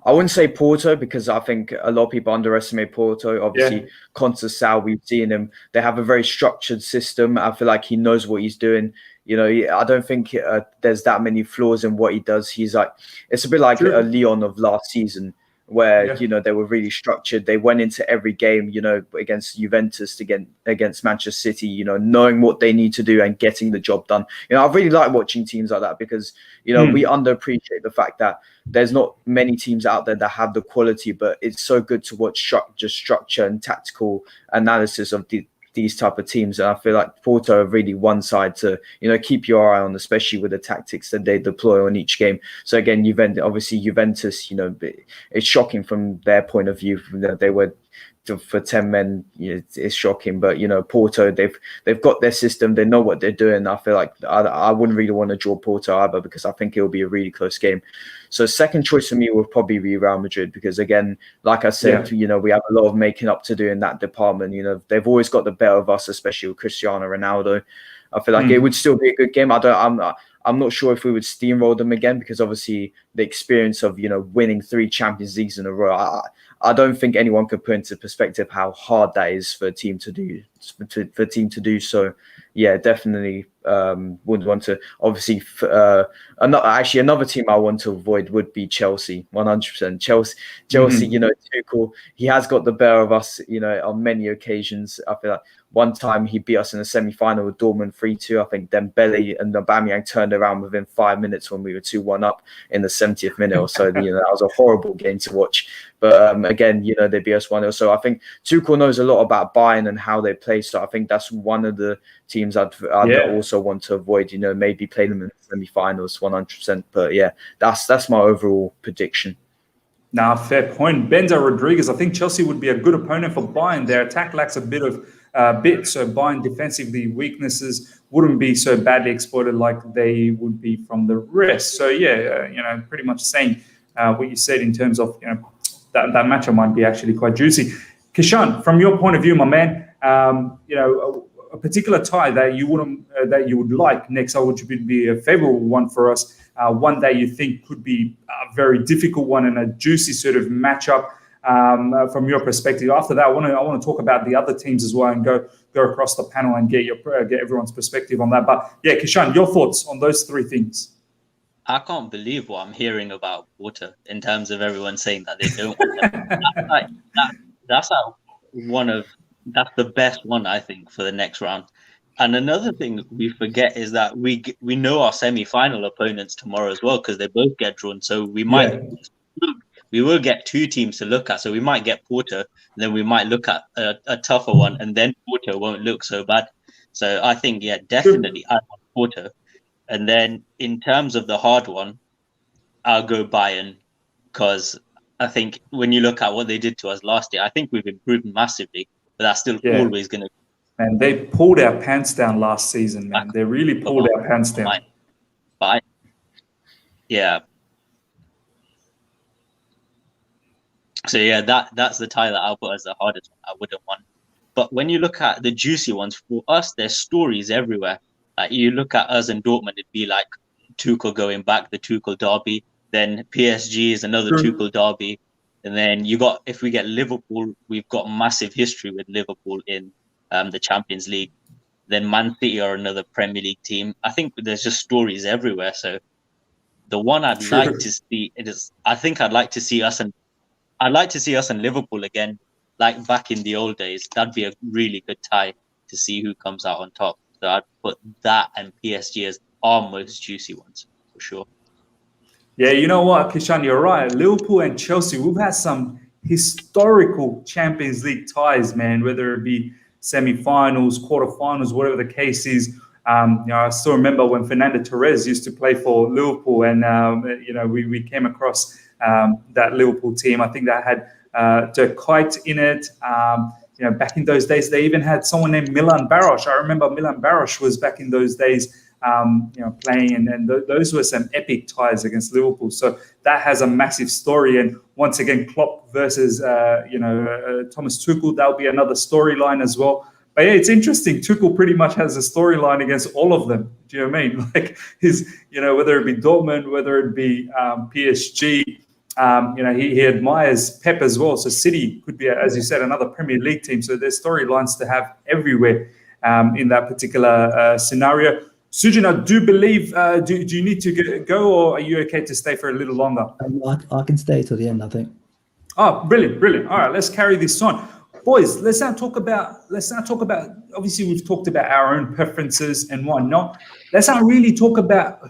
I wouldn't say Porto, because I think a lot of people underestimate Porto. Obviously, Conceição, we've seen him. They have a very structured system. I feel like he knows what he's doing. I don't think there's that many flaws in what he does. It's a bit like a Lyon of last season, where they were really structured. They went into every game, against Juventus, against Manchester City, knowing what they need to do and getting the job done. I really like watching teams like that, because we underappreciate the fact that there's not many teams out there that have the quality, but it's so good to watch structure and tactical analysis of these type of teams. And I feel like Porto are really one side to keep your eye on, especially with the tactics that they deploy on each game. So again, Juventus, it's shocking from their point of view. They were for 10 men, it's shocking. But Porto, they've got their system. They know what they're doing. I feel like I wouldn't really want to draw Porto either, because I think it'll be a really close game. So second choice for me would probably be Real Madrid, because again, like I said, we have a lot of making up to do in that department. They've always got the better of us, especially with Cristiano Ronaldo. I feel like it would still be a good game. I'm not sure if we would steamroll them again, because obviously the experience of winning 3 Champions Leagues in a row, I don't think anyone could put into perspective how hard that is for a team to do. So yeah, definitely would want to. Obviously, another team I want to avoid would be Chelsea. 100%. Chelsea, Tuchel, he has got the better of us, on many occasions. I feel like one time he beat us in the semi-final with Dortmund 3-2. I think Dembele and Aubameyang turned around within 5 minutes when we were 2-1 up in the 70th minute or so. That was a horrible game to watch. But again, they beat us 1-0. So I think Tuchel knows a lot about Bayern and how they play. So I think that's one of the teams I'd also want to avoid. Maybe play them in the semi-finals, 100%. But yeah, that's my overall prediction. Nah, fair point. Benza Rodriguez, I think Chelsea would be a good opponent for Bayern. Their attack lacks a bit, so Bayern defensively weaknesses wouldn't be so badly exploited like they would be from the rest. So yeah, pretty much saying what you said in terms of that matchup might be actually quite juicy. Kishan, from your point of view, my man, a particular tie that you would like next, which would be a favorable one for us, one that you think could be a very difficult one and a juicy sort of matchup from your perspective. After that, I want to talk about the other teams as well and go across the panel and get everyone's perspective on that. But yeah, Kishan, your thoughts on those 3 things. I can't believe what I'm hearing about Porto in terms of everyone saying that they don't want them. That's the best one, I think, for the next round. And another thing we forget is that we know our semi-final opponents tomorrow as well, because they both get drawn. So we will get 2 teams to look at. So we might get Porto, and then we might look at a tougher one, and then Porto won't look so bad. So I think, definitely I want Porto. And then in terms of the hard one, I'll go Bayern, because I think when you look at what they did to us last year, I think we've improved massively, but that's still Yeah. always going to. And they pulled our pants down last season, man. They really pulled our pants down. But yeah. So yeah, that's the tie that I'll put as the hardest one. I wouldn't want. But when you look at the juicy ones, for us, there's stories everywhere. Like you look at us in Dortmund, it'd be like Tuchel going back, the Tuchel derby. Then PSG is another Tuchel derby. And then if we get Liverpool, we've got massive history with Liverpool in the Champions League. Then Man City are another Premier League team. I think there's just stories everywhere. So the one I'd like to see I think I'd like to see us and Liverpool again, like back in the old days. That'd be a really good tie to see who comes out on top. So I'd put that and PSG as our most juicy ones for sure. Yeah, you know what, Kishan, you're right. Liverpool and Chelsea, we've had some historical Champions League ties, man, whether it be semi-finals, quarterfinals, whatever the case is. I still remember when Fernando Torres used to play for Liverpool, and we came across that Liverpool team. I think that had Dirk Kuyt in it. Back in those days, they even had someone named Milan Baros. I remember Milan Baros was back in those days, playing, and those were some epic ties against Liverpool. So that has a massive story. And once again, Klopp versus Thomas Tuchel, that'll be another storyline as well. But yeah, it's interesting. Tuchel pretty much has a storyline against all of them. Do you know what I mean? Like whether it be Dortmund, whether it be PSG. He admires Pep as well. So City could be, as you said, another Premier League team. So there's storylines to have everywhere in that particular scenario. Sujin, I do believe, do you need to go, or are you okay to stay for a little longer? I can stay till the end, I think. Oh, brilliant. All right, let's carry this on. Boys, let's now talk about, obviously we've talked about our own preferences and whatnot. Let's not really talk about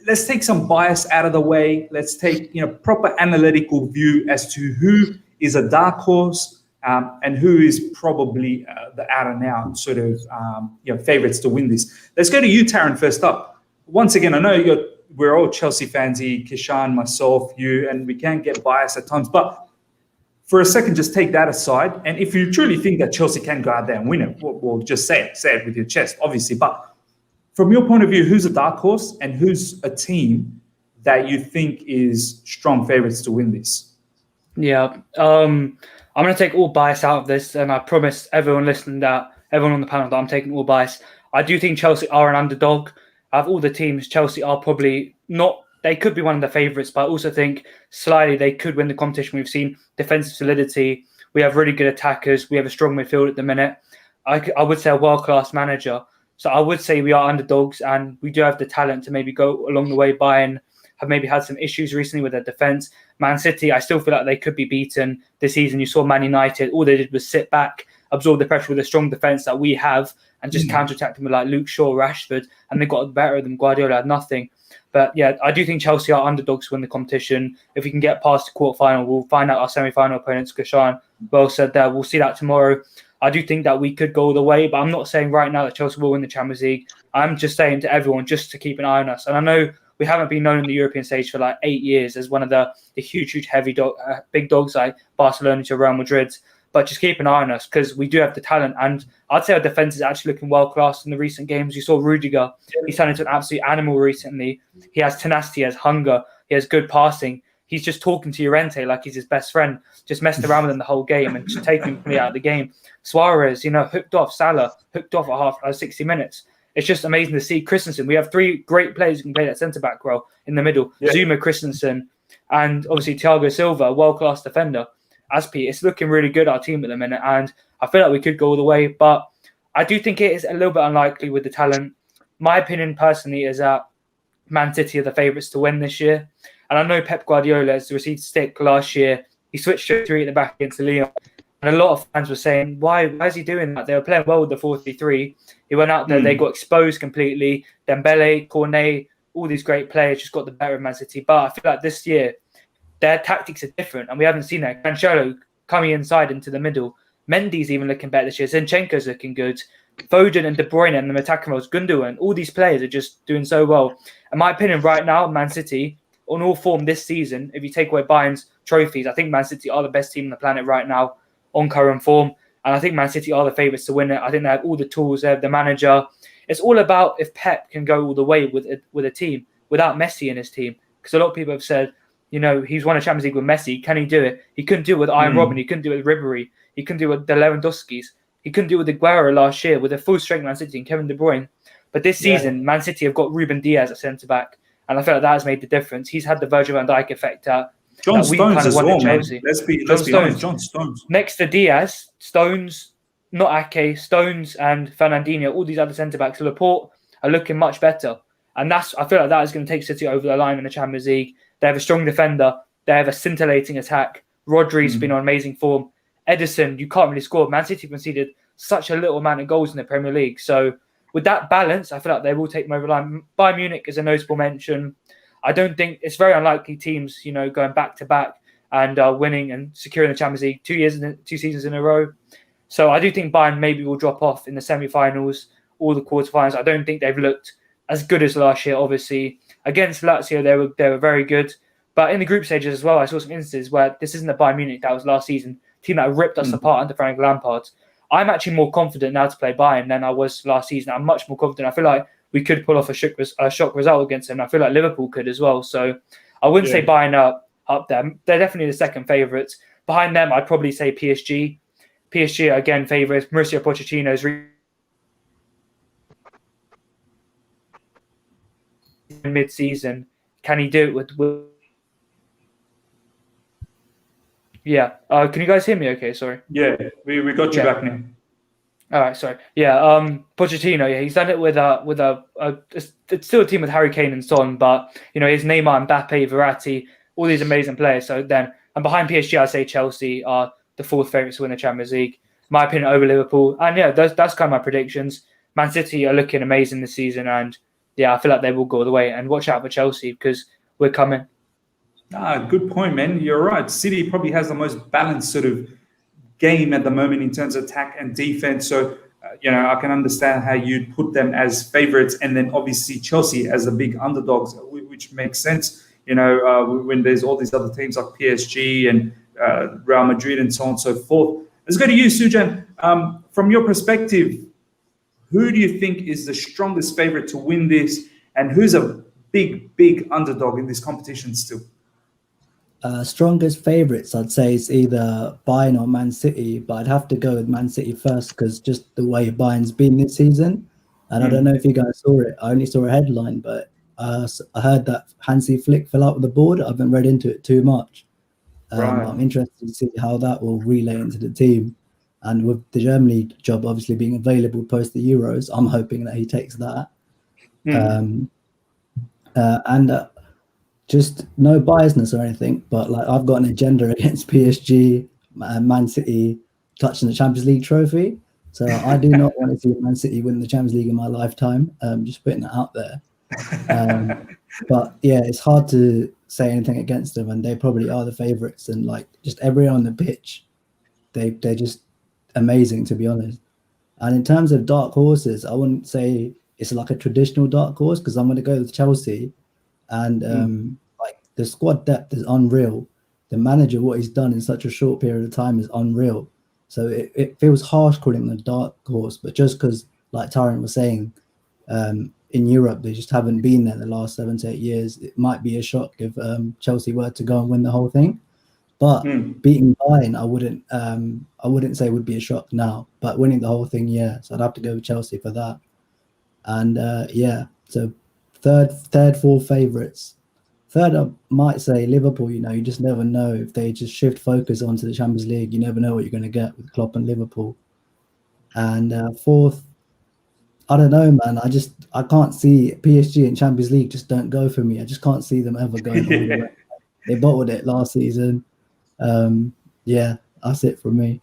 let's take some bias out of the way. Let's take proper analytical view as to who is a dark horse and who is probably the out and out sort of favorites to win this. Let's go to you, Taryn, first up. Once again, I know we're all Chelsea fans here, Kishan, myself, you, and we can get biased at times. But for a second, just take that aside. And if you truly think that Chelsea can go out there and win it, we'll just say it with your chest, obviously. But from your point of view, who's a dark horse and who's a team that you think is strong favorites to win this? Yeah, I'm going to take all bias out of this, and I promise everyone listening everyone on the panel that I'm taking all bias. I do think Chelsea are an underdog. Out of all the teams, Chelsea are probably not. They could be one of the favourites, but I also think slightly they could win the competition. We've seen defensive solidity. We have really good attackers. We have a strong midfield at the minute. I would say a world-class manager. So I would say we are underdogs, and we do have the talent to maybe go along the way. Bayern have maybe had some issues recently with their defence. Man City, I still feel like they could be beaten this season. You saw Man United, all they did was sit back, absorb the pressure with a strong defence that we have, and just counter-attack them with like Luke Shaw, Rashford, and they got better than Guardiola had nothing. But yeah, I do think Chelsea are underdogs to win the competition. If we can get past the quarterfinal, we'll find out our semi-final opponents. Kashan well said there. We'll see that tomorrow. I do think that we could go all the way, but I'm not saying right now that Chelsea will win the Champions League. I'm just saying to everyone just to keep an eye on us. And I know we haven't been known in the European stage for like 8 years as one of the huge, heavy big dogs like Barcelona to Real Madrid. But just keep an eye on us because we do have the talent. And I'd say our defence is actually looking world-class in the recent games. You saw Rudiger. He's turned into an absolute animal recently. He has tenacity, he has hunger, he has good passing. He's just talking to Llorente like he's his best friend, just messed around with him the whole game and just taking him out of the game. Suarez, hooked off. Salah, hooked off at 60 minutes. It's just amazing to see. Christensen, we have three great players who can play that centre-back role in the middle. Yeah. Zuma, Christensen, and obviously Thiago Silva, world-class defender. Aspi, it's looking really good, our team at the minute, and I feel like we could go all the way, but I do think it is a little bit unlikely with the talent. My opinion personally is that Man City are the favourites to win this year, and I know Pep Guardiola has received stick last year. He switched to 3 at the back against Lyon, and a lot of fans were saying, why is he doing that? They were playing well with the 4-3-3. He went out there, they got exposed completely. Dembele, Cornet, all these great players just got the better of Man City, but I feel like this year, their tactics are different, and we haven't seen that. Cancelo coming inside into the middle. Mendy's even looking better this year. Zinchenko's looking good. Foden and De Bruyne and the attacking roles, Gundogan, all these players are just doing so well. In my opinion, right now, Man City, on all form this season. If you take away Bayern's trophies, I think Man City are the best team on the planet right now on current form. And I think Man City are the favourites to win it. I think they have all the tools. They have the manager. It's all about if Pep can go all the way with a team without Messi in his team. Because a lot of people have said, you know, he's won a Champions League with Messi. Can he do it? He couldn't do it with Iron Robin. He couldn't do it with Ribery. He couldn't do it with the Lewandowskis. He couldn't do it with Aguero last year with a full strength Man City and Kevin De Bruyne. But this season, Man City have got Ruben Diaz at centre-back. And I feel like that has made the difference. He's had the Virgil van Dijk effect John Stones as well, man. Chelsea. Let's be honest, John Stones. Next to Diaz, Stones, not Ake, Stones and Fernandinho, all these other centre-backs, Laporte, are looking much better. And I feel like that is going to take City over the line in the Champions League. They have a strong defender. They have a scintillating attack. Rodri's been on amazing form. Edison, you can't really score. Man City conceded such a little amount of goals in the Premier League. So with that balance, I feel like they will take them over the line. Bayern Munich is a notable mention. I don't think it's very unlikely teams, you know, going back to back and winning and securing the Champions League 2 seasons in a row. So I do think Bayern maybe will drop off in the semi-finals or the quarterfinals. I don't think they've looked as good as last year. Obviously, against Lazio, they were very good. But in the group stages as well, I saw some instances where this isn't the Bayern Munich that was last season, team that ripped us apart under Frank Lampard. I'm actually more confident now to play Bayern than I was last season. I'm much more confident. I feel like we could pull off a shock result against them. I feel like Liverpool could as well. So I wouldn't say Bayern are up there. They're definitely the second favourites. Behind them, I'd probably say PSG. PSG are again favourites. Mauricio Pochettino's mid-season. Can he do it with Yeah. Can you guys hear me okay? Sorry. Yeah, we got you back now. All right, sorry. Yeah, Pochettino, he's done it with it's still a team with Harry Kane and Son, but you know, his Neymar, Mbappe, Verratti, all these amazing players. So then, and behind PSG, I'd say Chelsea are the fourth favourites to win the Champions League. My opinion over Liverpool. And yeah, that's kind of my predictions. Man City are looking amazing this season, and yeah, I feel like they will go all the way. And watch out for Chelsea because we're coming. Good point, man. You're right. City probably has the most balanced sort of game at the moment in terms of attack and defense. So, I can understand how you'd put them as favorites, and then obviously Chelsea as the big underdogs, which makes sense. When there's all these other teams like PSG and Real Madrid and so on and so forth. Let's go to you, Sujan. From your perspective, who do you think is the strongest favorite to win this, and who's a big underdog in this competition still? Strongest favourites, I'd say, is either Bayern or Man City, but I'd have to go with Man City first because just the way Bayern's been this season. And I don't know if you guys saw it. I only saw a headline, but I heard that Hansi Flick fell out with the board. I haven't read into it too much. Right. I'm interested to see how that will relay into the team. And with the Germany job obviously being available post the Euros, I'm hoping that he takes that. Just no biasness or anything, but like I've got an agenda against PSG, Man City touching the Champions League trophy. So I do not want to see Man City win the Champions League in my lifetime. Just putting that out there. But yeah, it's hard to say anything against them, and they probably are the favourites. And like just everyone on the pitch, they're just amazing, to be honest. And in terms of dark horses, I wouldn't say it's like a traditional dark horse because I'm going to go with Chelsea. And like the squad depth is unreal. The manager, what he's done in such a short period of time is unreal. So it feels harsh calling them a dark horse, but just because, like Tyrant was saying, in Europe they just haven't been there the last 7 to 8 years. It might be a shock if Chelsea were to go and win the whole thing. But beating Bayern, I wouldn't say would be a shock now. But winning the whole thing, yeah. So I'd have to go with Chelsea for that. And so. Third, fourth favourites. Third, I might say Liverpool. You just never know if they just shift focus onto the Champions League. You never know what you're going to get with Klopp and Liverpool. And fourth, I don't know, man. I can't see PSG in Champions League. Just don't go for me. I just can't see them ever going all the way. They bottled it last season. That's it for me.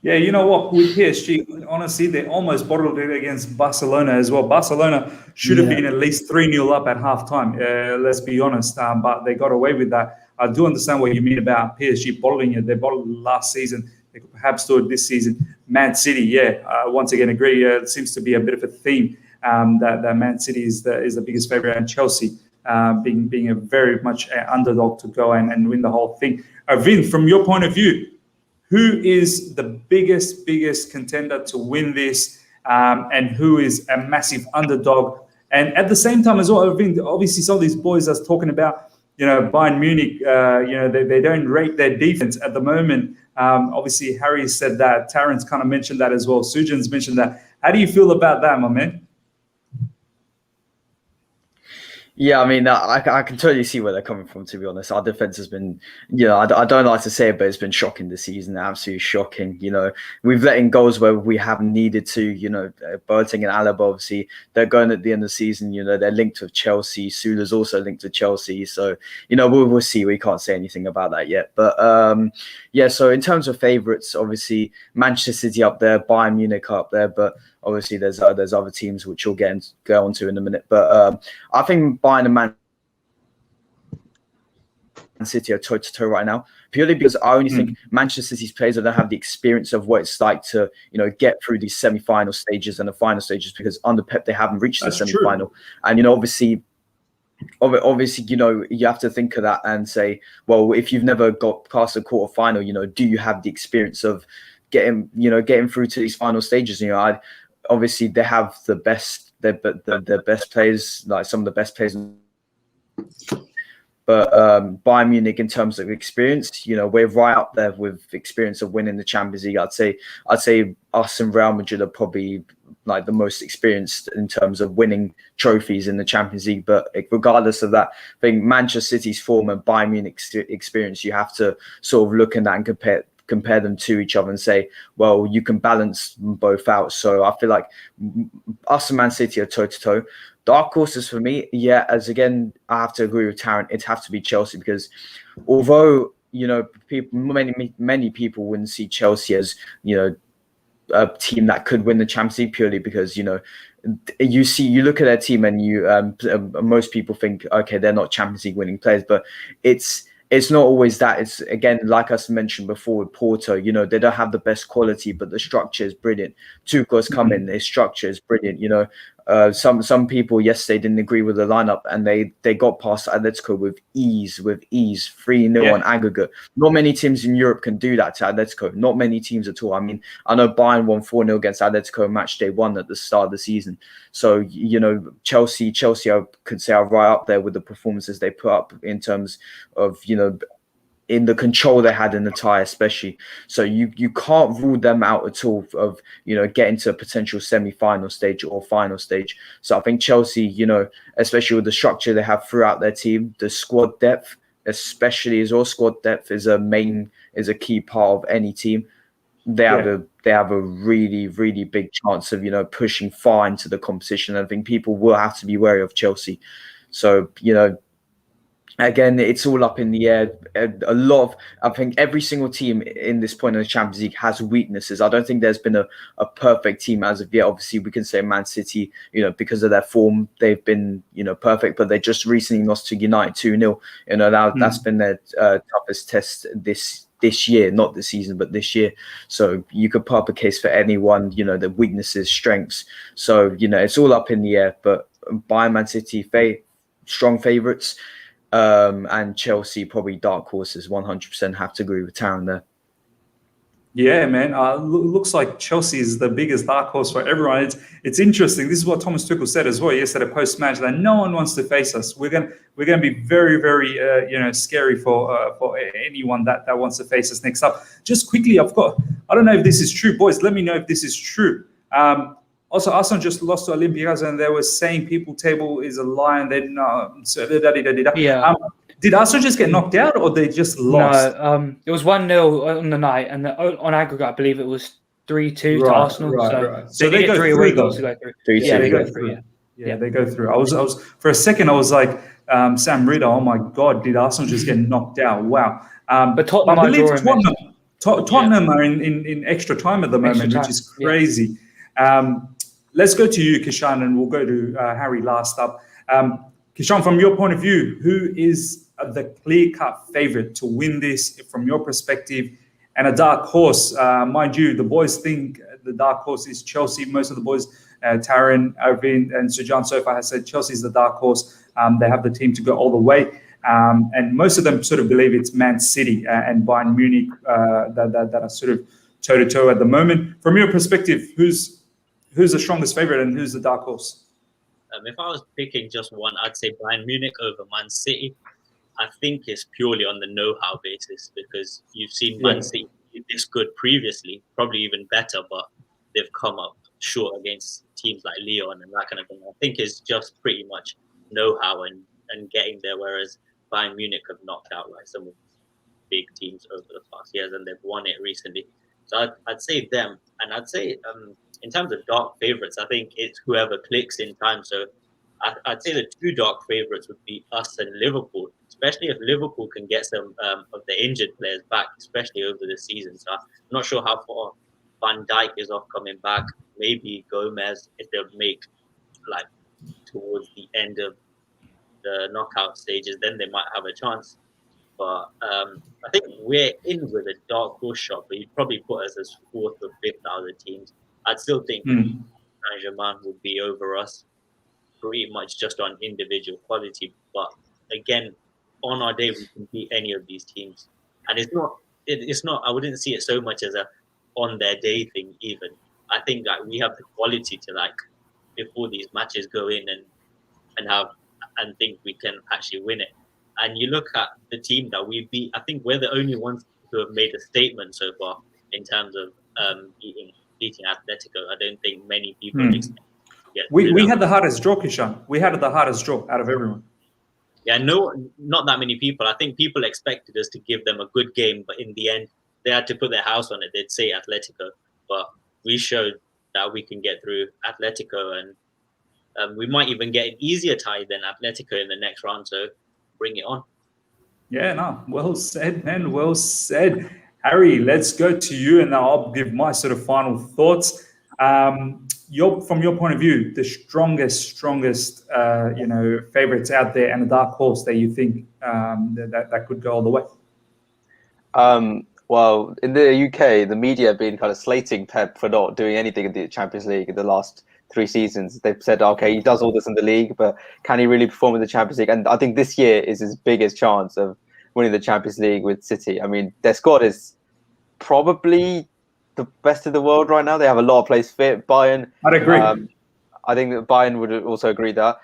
Yeah, you know what? With PSG, honestly, they almost bottled it against Barcelona as well. Barcelona should have been at least 3-0 up at halftime. Let's be honest, but they got away with that. I do understand what you mean about PSG bottling it. They bottled it last season. They could perhaps do it this season. Man City, once again agree. It seems to be a bit of a theme that Man City is the biggest favorite, and Chelsea being a very much an underdog to go and win the whole thing. Vin, from your point of view, who is the biggest contender to win this, and who is a massive underdog? And at the same time as well, Vin, obviously some of these boys are talking about, Bayern Munich, they don't rate their defense at the moment. Obviously, Harry said that. Terence kind of mentioned that as well. Sujan's mentioned that. How do you feel about that, my man? Yeah, I mean, I can totally see where they're coming from, to be honest. Our defense has been, I don't like to say it, but it's been shocking this season, absolutely shocking. We've let in goals where we haven't needed to, Boateng and Alaba, obviously, they're going at the end of the season, they're linked with Chelsea. Sula's also linked to Chelsea. So, we'll see. We can't say anything about that yet. But, so in terms of favourites, obviously, Manchester City up there, Bayern Munich up there, but obviously there's other teams which we'll go on to in a minute. But I think Bayern and Man City are toe-to-toe right now, purely because I only think Manchester City's players don't have the experience of what it's like to, get through these semi-final stages and the final stages, because under Pep they haven't reached the semi-final. True. And obviously, you have to think of that and say, well, if you've never got past the quarterfinal, do you have the experience of getting through to these final stages? Obviously they have the best players, like some of the best players. But Bayern Munich, in terms of experience, we're right up there with experience of winning the Champions League. I'd say us and Real Madrid are probably like the most experienced in terms of winning trophies in the Champions League. But regardless of that, I think Manchester City's form and Bayern Munich's experience, you have to sort of look at that and compare them to each other and say, well, you can balance them both out. So I feel like us and Man City are toe-to-toe. Dark horses for me, as again, I have to agree with Tarrant, it'd have to be Chelsea, because although, many people wouldn't see Chelsea as, a team that could win the Champions League, purely because, you look at their team and most people think, okay, they're not Champions League winning players, but it's not always that. It's, again, like I mentioned before with Porto, they don't have the best quality, but the structure is brilliant. Tuchel's come in, his structure is brilliant. Some people yesterday didn't agree with the lineup, and they got past Atletico with ease, 3-0 on aggregate. Not many teams in Europe can do that to Atletico. Not many teams at all. I mean, I know Bayern won 4-0 against Atletico match day 1 at the start of the season. So, Chelsea, I could say are right up there with the performances they put up in terms of, in the control they had in the tie, especially. So you can't rule them out at all of, getting to a potential semi-final stage or final stage. So I think Chelsea, especially with the structure they have throughout their team, the squad depth, especially as well, squad depth is a key part of any team. They have a really, really big chance of, pushing far into the competition. I think people will have to be wary of Chelsea. So, again, it's all up in the air. I think every single team in this point in the Champions League has weaknesses. I don't think there's been a perfect team as of yet. Obviously, we can say Man City, because of their form, they've been, perfect, but they just recently lost to United 2-0. That's been their toughest test this year, not this season, but this year. So you could put up a case for anyone, the weaknesses, strengths. So, it's all up in the air. But Bayern, Man City, strong favourites. And Chelsea probably dark horses. 100% have to agree with Taron there. Yeah, man. Looks like Chelsea is the biggest dark horse for everyone. It's interesting. This is what Thomas Tuchel said as well yesterday post match, that no one wants to face us. We're gonna be very, very scary for anyone that wants to face us next up. Just quickly, I don't know if this is true, boys. Let me know if this is true. Also, Arsenal just lost to Olympiacos, and they were saying people table is a lie, and they Yeah. Did Arsenal just get knocked out, or they just lost? No, it was 1-0 on the night, and on aggregate, I believe it was 3-2 to Arsenal. So they get 3 away goals to go through. They go through. Yeah, they go through. I was for a second, I was like, Sam Ridder, oh my God, did Arsenal just get knocked out? Wow. But Tottenham, I believe Tottenham are in extra time at the moment, which is crazy. Let's go to you, Kishan, and we'll go to Harry last up. Kishan, from your point of view, who is the clear-cut favorite to win this from your perspective? And a dark horse, mind you, the boys think the dark horse is Chelsea. Most of the boys, Taran, Arvin, and Sujan so far has said Chelsea's the dark horse. They have the team to go all the way. And most of them sort of believe it's Man City and Bayern Munich that are sort of toe-to-toe at the moment. From your perspective, who's the strongest favorite and who's the dark horse? If I was picking just one, I'd say Bayern Munich over Man City. I think it's purely on the know-how basis because you've seen Man City this good previously, probably even better, but they've come up short against teams like Lyon and that kind of thing. I think it's just pretty much know-how and getting there, whereas Bayern Munich have knocked out like some of the big teams over the past years and they've won it recently. So I'd say them, and I'd say in terms of dark favourites, I think it's whoever clicks in time. So I'd say the two dark favourites would be us and Liverpool, especially if Liverpool can get some of the injured players back, especially over the season. So I'm not sure how far Van Dijk is off coming back. Maybe Gomez, if they'll make like towards the end of the knockout stages, then they might have a chance. But I think we're in with a dark horse shot, but you'd probably put us as fourth or fifth out of the teams. I'd still think Saint-Germain would be over us, pretty much just on individual quality. But again, on our day, we can beat any of these teams. And it's not, I wouldn't see it so much as a on their day thing even. I think that we have the quality to like, before these matches go in and think we can actually win it. And you look at the team that we beat, I think we're the only ones who have made a statement so far in terms of beating Atletico. I don't think many people expect to get we had the hardest draw, Kishan. We had the hardest draw out of everyone. Yeah, no, not that many people. I think people expected us to give them a good game, but in the end, they had to put their house on it. They'd say Atletico, but we showed that we can get through Atletico, and we might even get an easier tie than Atletico in the next round. So bring it on. Yeah, no, well said, man. Well said. Harry, let's go to you, and now I'll give my sort of final thoughts. From your point of view, the strongest, favorites out there and a dark horse that you think that could go all the way. Well, in the UK, the media have been kind of slating Pep for not doing anything in the Champions League in the last 3 seasons. They've said, okay, he does all this in the league, but can he really perform in the Champions League? And I think this year is his biggest chance of winning the Champions League with City. I mean, their squad is probably the best in the world right now. They have a lot of players fit. Bayern, I'd agree. I think that Bayern would also agree that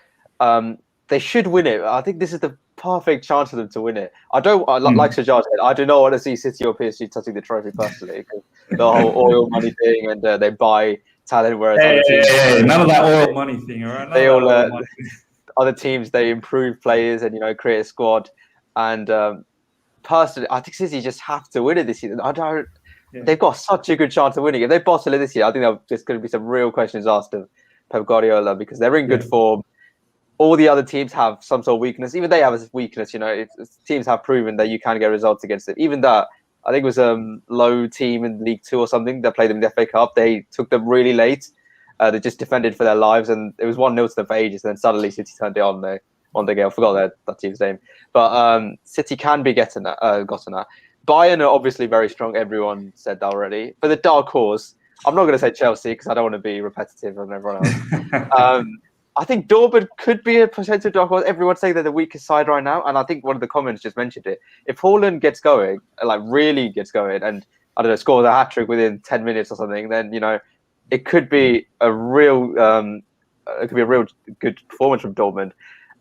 they should win it. I think this is the perfect chance for them to win it. I don't like Sajjad said, I do not want to see City or PSG touching the trophy personally, because the whole oil money thing and they buy talent, whereas none of that oil money thing, all right? They all other teams, they improve players and create a squad. And personally, I think City just have to win it this season. They've got such a good chance of winning. If they bottle it this year, I think there's going to be some real questions asked of Pep Guardiola, because they're in good form. All the other teams have some sort of weakness. Even they have a weakness. Teams have proven that you can get results against them. Even that, I think it was a low team in League 2 or something that played them in the FA Cup. They took them really late. They just defended for their lives, and it was 1-0 to them for ages. And then suddenly City turned it on the game. I forgot that team's name. But City can be gotten at. Bayern are obviously very strong. Everyone said that already. But the dark horse, I'm not going to say Chelsea because I don't want to be repetitive on everyone else. I think Dortmund could be a potential dark horse. Everyone's saying they're the weakest side right now, and I think one of the comments just mentioned it. If Haaland gets going, like really gets going, and I don't know, scores a hat-trick within 10 minutes or something, then it could be a real, good performance from Dortmund.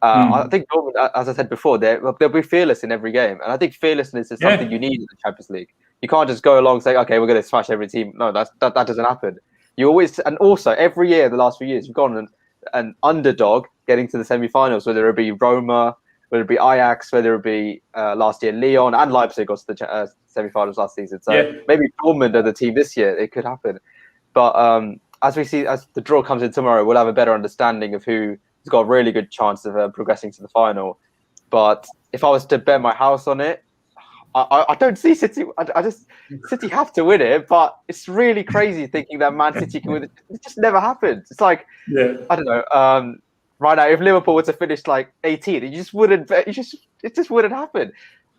I think Dortmund, as I said before, they'll be fearless in every game, and I think fearlessness is something you need in the Champions League. You can't just go along and say, okay, we're going to smash every team. No, that doesn't happen. You always, and also every year, the last few years, you've gone an underdog getting to the semi-finals, whether it be Roma, whether it be Ajax, whether it be last year Lyon and Leipzig got to the semi-finals last season. So maybe Dortmund are the team this year. It could happen. But as the draw comes in tomorrow, we'll have a better understanding of who's got a really good chance of progressing to the final. But if I was to bet my house on it, I don't see City. City have to win it, but it's really crazy thinking that Man City can win it. It just never happens. It's like I don't know. Right now, if Liverpool were to finish like 18, it just wouldn't happen.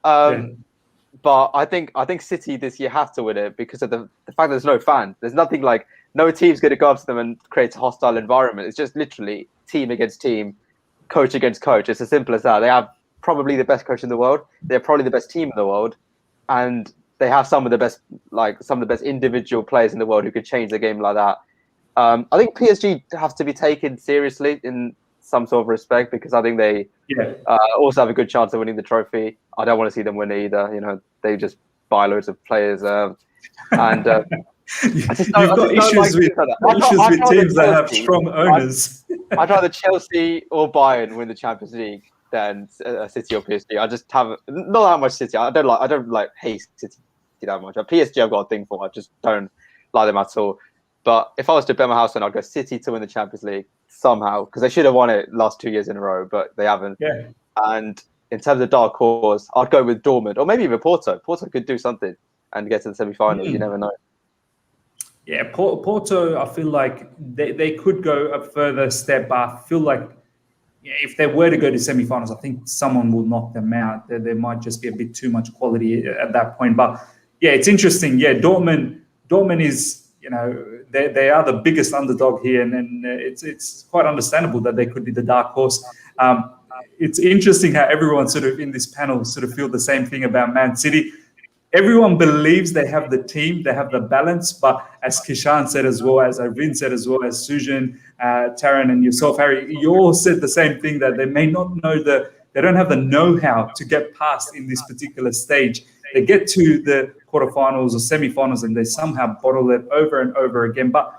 But I think City this year have to win it because of the fact that there's no fans. There's nothing like no team's going to go up to them and create a hostile environment. It's just literally team against team, coach against coach. It's as simple as that. They have probably the best coach in the world. They're probably the best team in the world, and they have some of the best individual players in the world who could change the game like that. I think PSG have to be taken seriously in some sort of respect, because I think they also have a good chance of winning the trophy. I don't want to see them win either. You know, they just buy loads of players, and You've got issues with teams that have strong owners. I'd rather Chelsea or Bayern win the Champions League than City or PSG. I just have not that much City. I don't hate City that much. PSG I've got a thing for. I just don't like them at all. But if I was to bet my house on, I'd go City to win the Champions League somehow, because they should have won it last 2 years in a row, but they haven't. Yeah. And in terms of dark horse, I'd go with Dortmund or maybe even Porto. Porto could do something and get to the semi-finals. You never know. Yeah, Porto, I feel like they could go a further step, but I feel like if they were to go to semi-finals, I think someone will knock them out. There might just be a bit too much quality at that point. But yeah, it's interesting. Yeah, Dortmund is, you know, they are the biggest underdog here, and it's quite understandable that they could be the dark horse. It's interesting how everyone sort of in this panel sort of feel the same thing about Man City. Everyone believes they have the team, they have the balance, but as Kishan said as well, as Irvin said as well, as Sujan, Taran, and yourself, Harry, you all said the same thing, that they may not know they don't have the know-how to get past in this particular stage. They get to the quarterfinals or semi-finals and they somehow bottle it over and over again. But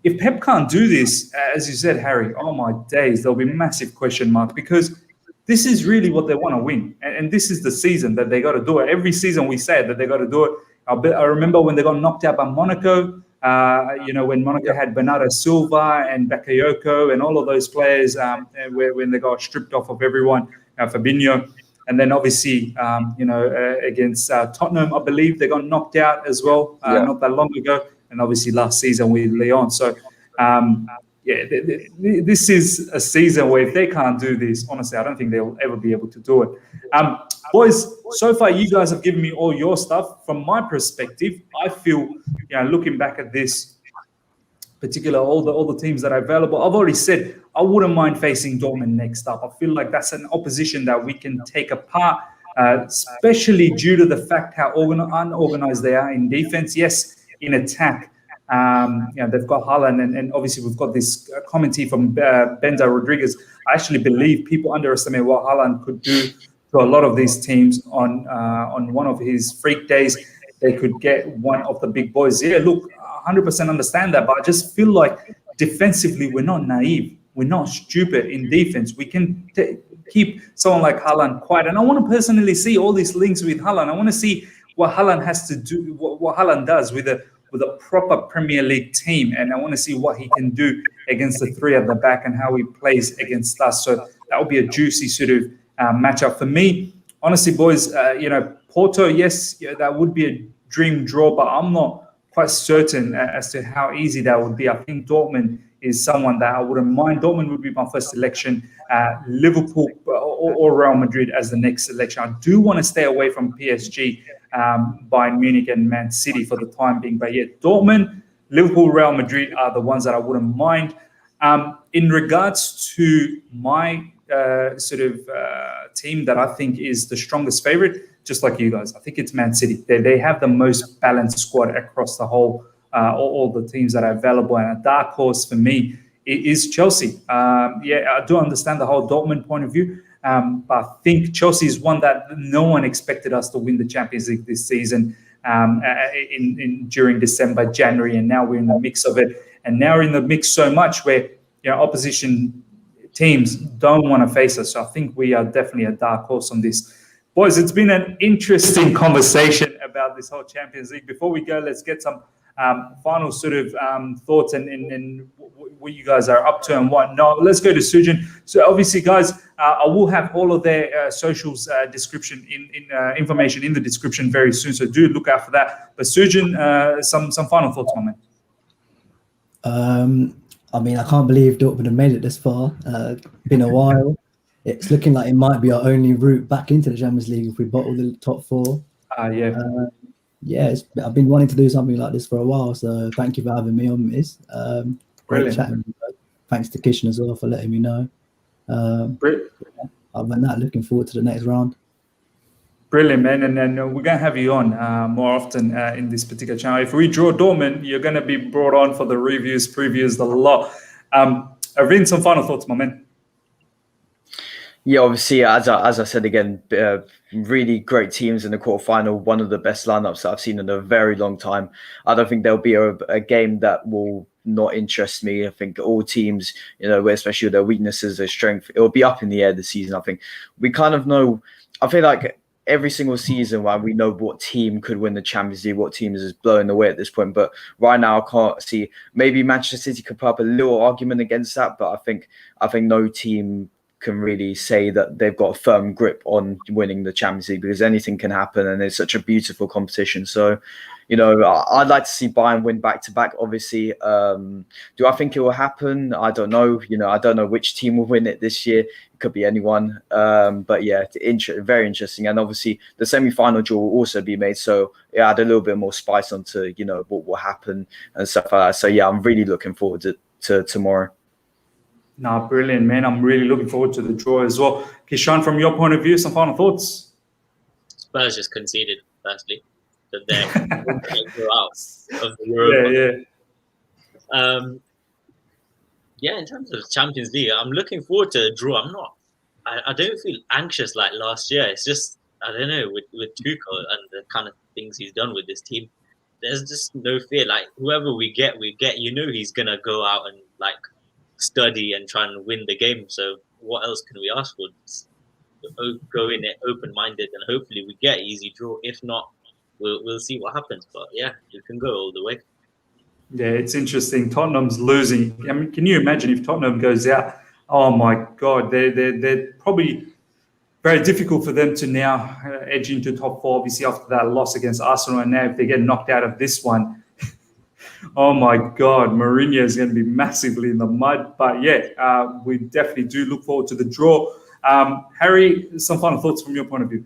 if Pep can't do this, as you said, Harry, oh my days, there'll be massive question mark, because this is really what they want to win. And this is the season that they got to do it. Every season we say that they got to do it. I remember when they got knocked out by Monaco, when Monaco had Bernardo Silva and Bakayoko and all of those players, when they got stripped off of everyone, Fabinho. And then obviously, against Tottenham, I believe they got knocked out as well, not that long ago. And obviously last season with Lyon. So, this is a season where if they can't do this, honestly, I don't think they'll ever be able to do it. Boys, so far you guys have given me all your stuff. From my perspective, I feel, looking back at this particular, all the teams that are available, I've already said I wouldn't mind facing Dortmund next up. I feel like that's an opposition that we can take apart, especially due to the fact how unorganized they are in defense. Yes, in attack. They've got Haaland, and obviously we've got this commentary from Benza Rodriguez. I actually believe people underestimate what Haaland could do to a lot of these teams on one of his freak days. They could get one of the big boys. Yeah, look, 100% understand that, but I just feel like defensively we're not naive. We're not stupid in defense. We can keep someone like Haaland quiet. And I want to personally see all these links with Haaland. I want to see what Haaland has to do, what Haaland does with a proper Premier League team, and I want to see what he can do against the three at the back and how he plays against us. So that will be a juicy sort of matchup for me. Honestly, boys, Porto, yes, that would be a dream draw, but I'm not quite certain as to how easy that would be. I think Dortmund is someone that I wouldn't mind. Dortmund would be my first selection. Liverpool or Real Madrid as the next selection. I do want to stay away from PSG, Bayern Munich and Man City for the time being. But yeah, Dortmund, Liverpool, Real Madrid are the ones that I wouldn't mind. In regards to my team that I think is the strongest favorite, just like you guys, I think it's Man City. They have the most balanced squad across the whole, all the teams that are available. And a dark horse for me is Chelsea. I do understand the whole Dortmund point of view. But I think Chelsea is one that no one expected us to win the Champions League this season during December, January, and now we're in the mix of it. And now we're in the mix so much where opposition teams don't want to face us. So I think we are definitely a dark horse on this. Boys, it's been an interesting conversation about this whole Champions League. Before we go, let's get some final sort of thoughts and what you guys are up to and what not. Let's go to Sujan. So obviously, guys, I will have all of their socials description information in the description very soon. So do look out for that. But Sujan, some final thoughts, my man. I mean, I can't believe Dortmund have made it this far. Been a while. It's looking like it might be our only route back into the Champions League if we bottle the top four. yeah, I've been wanting to do something like this for a while. So thank you for having me on, Miz. Great Brilliant. chatting with you both. Thanks to Kishan as well for letting me know. Other than that, looking forward to the next round. Brilliant, man. And then we're going to have you on more often in this particular channel. If we draw Dortmund, you're going to be brought on for the reviews, previews, the lot. Arvind, some final thoughts, my man. Yeah, obviously, as I said again, really great teams in the quarterfinal. One of the best lineups that I've seen in a very long time. I don't think there'll be a game that will not interest me. I think all teams, especially with their weaknesses, their strength, it will be up in the air this season. I think we kind of know. I feel like every single season where we know what team could win the Champions League, what team is blowing away at this point. But right now, I can't see. Maybe Manchester City could put up a little argument against that, but I think no team can really say that they've got a firm grip on winning the Champions League, because anything can happen and it's such a beautiful competition. So, I'd like to see Bayern win back-to-back, obviously. Do I think it will happen? I don't know. I don't know which team will win it this year. It could be anyone. But yeah, very interesting. And obviously the semi-final draw will also be made. So it add a little bit more spice onto, what will happen and stuff like that. So yeah, I'm really looking forward to tomorrow. No, brilliant, man. I'm really looking forward to the draw as well. Kishan, from your point of view, some final thoughts? Spurs just conceded, firstly. So they're going to go out of the Europa. Yeah, in terms of Champions League, I'm looking forward to a draw. I don't feel anxious like last year. It's just, I don't know, with Tuchel and the kind of things he's done with this team, there's just no fear. Like, whoever we get, he's going to go out and, like, study and try and win the game. So what else can we ask for? Just go in it open-minded, and hopefully we get easy draw. If not, we'll see what happens. But yeah, you can go all the way. Yeah, it's interesting. Tottenham's losing. I mean, can you imagine if Tottenham goes out? Oh my God, they're probably very difficult for them to now edge into top four. Obviously, after that loss against Arsenal, and now if they get knocked out of this one, oh my God, Mourinho is going to be massively in the mud. But yeah, we definitely do look forward to the draw. Harry, some final thoughts from your point of view?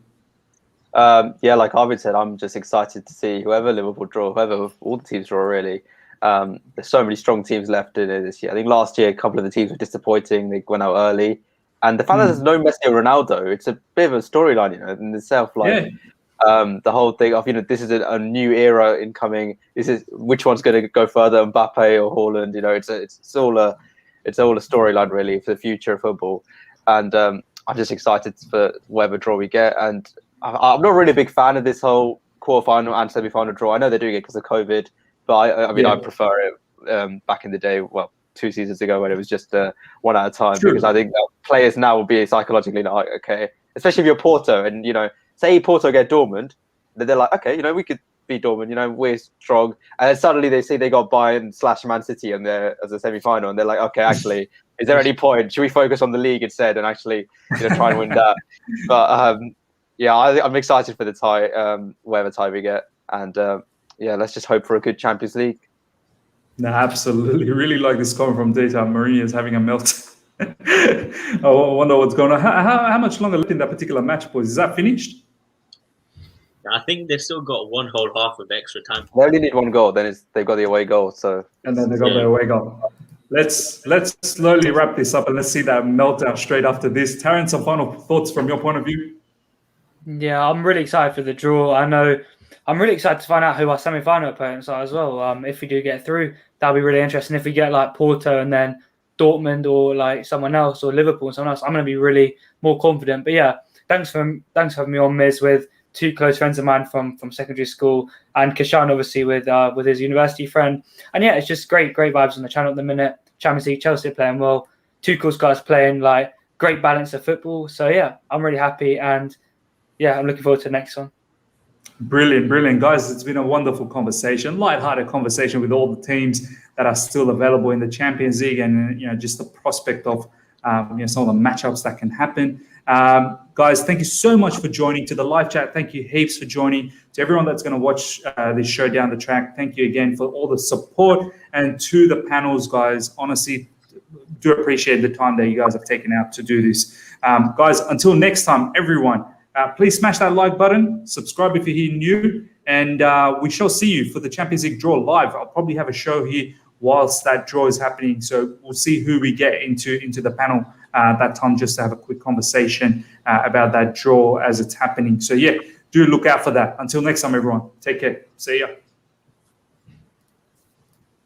Yeah, like Arvid said, I'm just excited to see whoever Liverpool draw, whoever all the teams draw, really. There's so many strong teams left in it this year. I think last year, a couple of the teams were disappointing. They went out early. And the fact that there's no Messi or Ronaldo, it's a bit of a storyline, in itself. Like, the whole thing of, this is a new era incoming. This is which one's going to go further, Mbappe or Haaland? It's all a storyline, really, for the future of football. And I'm just excited for whatever draw we get. And I'm not really a big fan of this whole quarterfinal and semi-final draw. I know they're doing it because of COVID, but I prefer it back in the day. Well, 2 seasons ago when it was just one at a time. True. Because I think players now will be psychologically like, okay, especially if you're Porto and say Porto get Dortmund, then they're like, okay, we could beat Dortmund. We're strong, and then suddenly they see they got Bayern / Man City in there as a semi-final, and they're like, okay, actually, is there any point? Should we focus on the league instead and actually try and win that? But yeah, I'm excited for the tie, whatever tie we get, and yeah, let's just hope for a good Champions League. No, absolutely. Really like this comment from Data. Mourinho is having a melt. I wonder what's going on. How much longer left in that particular match, boys? Is that finished? I think they've still got one whole half of extra time. They only need one goal. Then they've got the away goal. And then they got the away goal. Let's slowly wrap this up and let's see that meltdown straight after this. Taryn, some final thoughts from your point of view? Yeah, I'm really excited for the draw. I know I'm really excited to find out who our semi-final opponents are as well. If we do get through, that'll be really interesting. If we get like Porto and then Dortmund or like someone else or Liverpool and someone else, I'm going to be really more confident. But yeah, thanks for having me on, Miz, with 2 close friends of mine from secondary school, and Kishan obviously with his university friend. And yeah, it's just great vibes on the channel at the minute. Champions League, Chelsea are playing well. Tuchel's guys playing like great balance of football. So yeah, I'm really happy, and yeah, I'm looking forward to the next one. Brilliant, guys. It's been a wonderful conversation, light-hearted conversation with all the teams that are still available in the Champions League, and just the prospect of some of the matchups that can happen. Guys, thank you so much for joining. To the live chat, thank you heaps for joining. To everyone that's going to watch this show down the track, thank you again for all the support. And to the panels, guys, honestly, do appreciate the time that you guys have taken out to do this. Guys, until next time, everyone, please smash that like button, subscribe if you're here new, And we shall see you for the Champions League draw live. I'll probably have a show here whilst that draw is happening. So we'll see who we get into the panel that time, just to have a quick conversation about that draw as it's happening. So yeah, do look out for that. Until next time, everyone. Take care. See ya.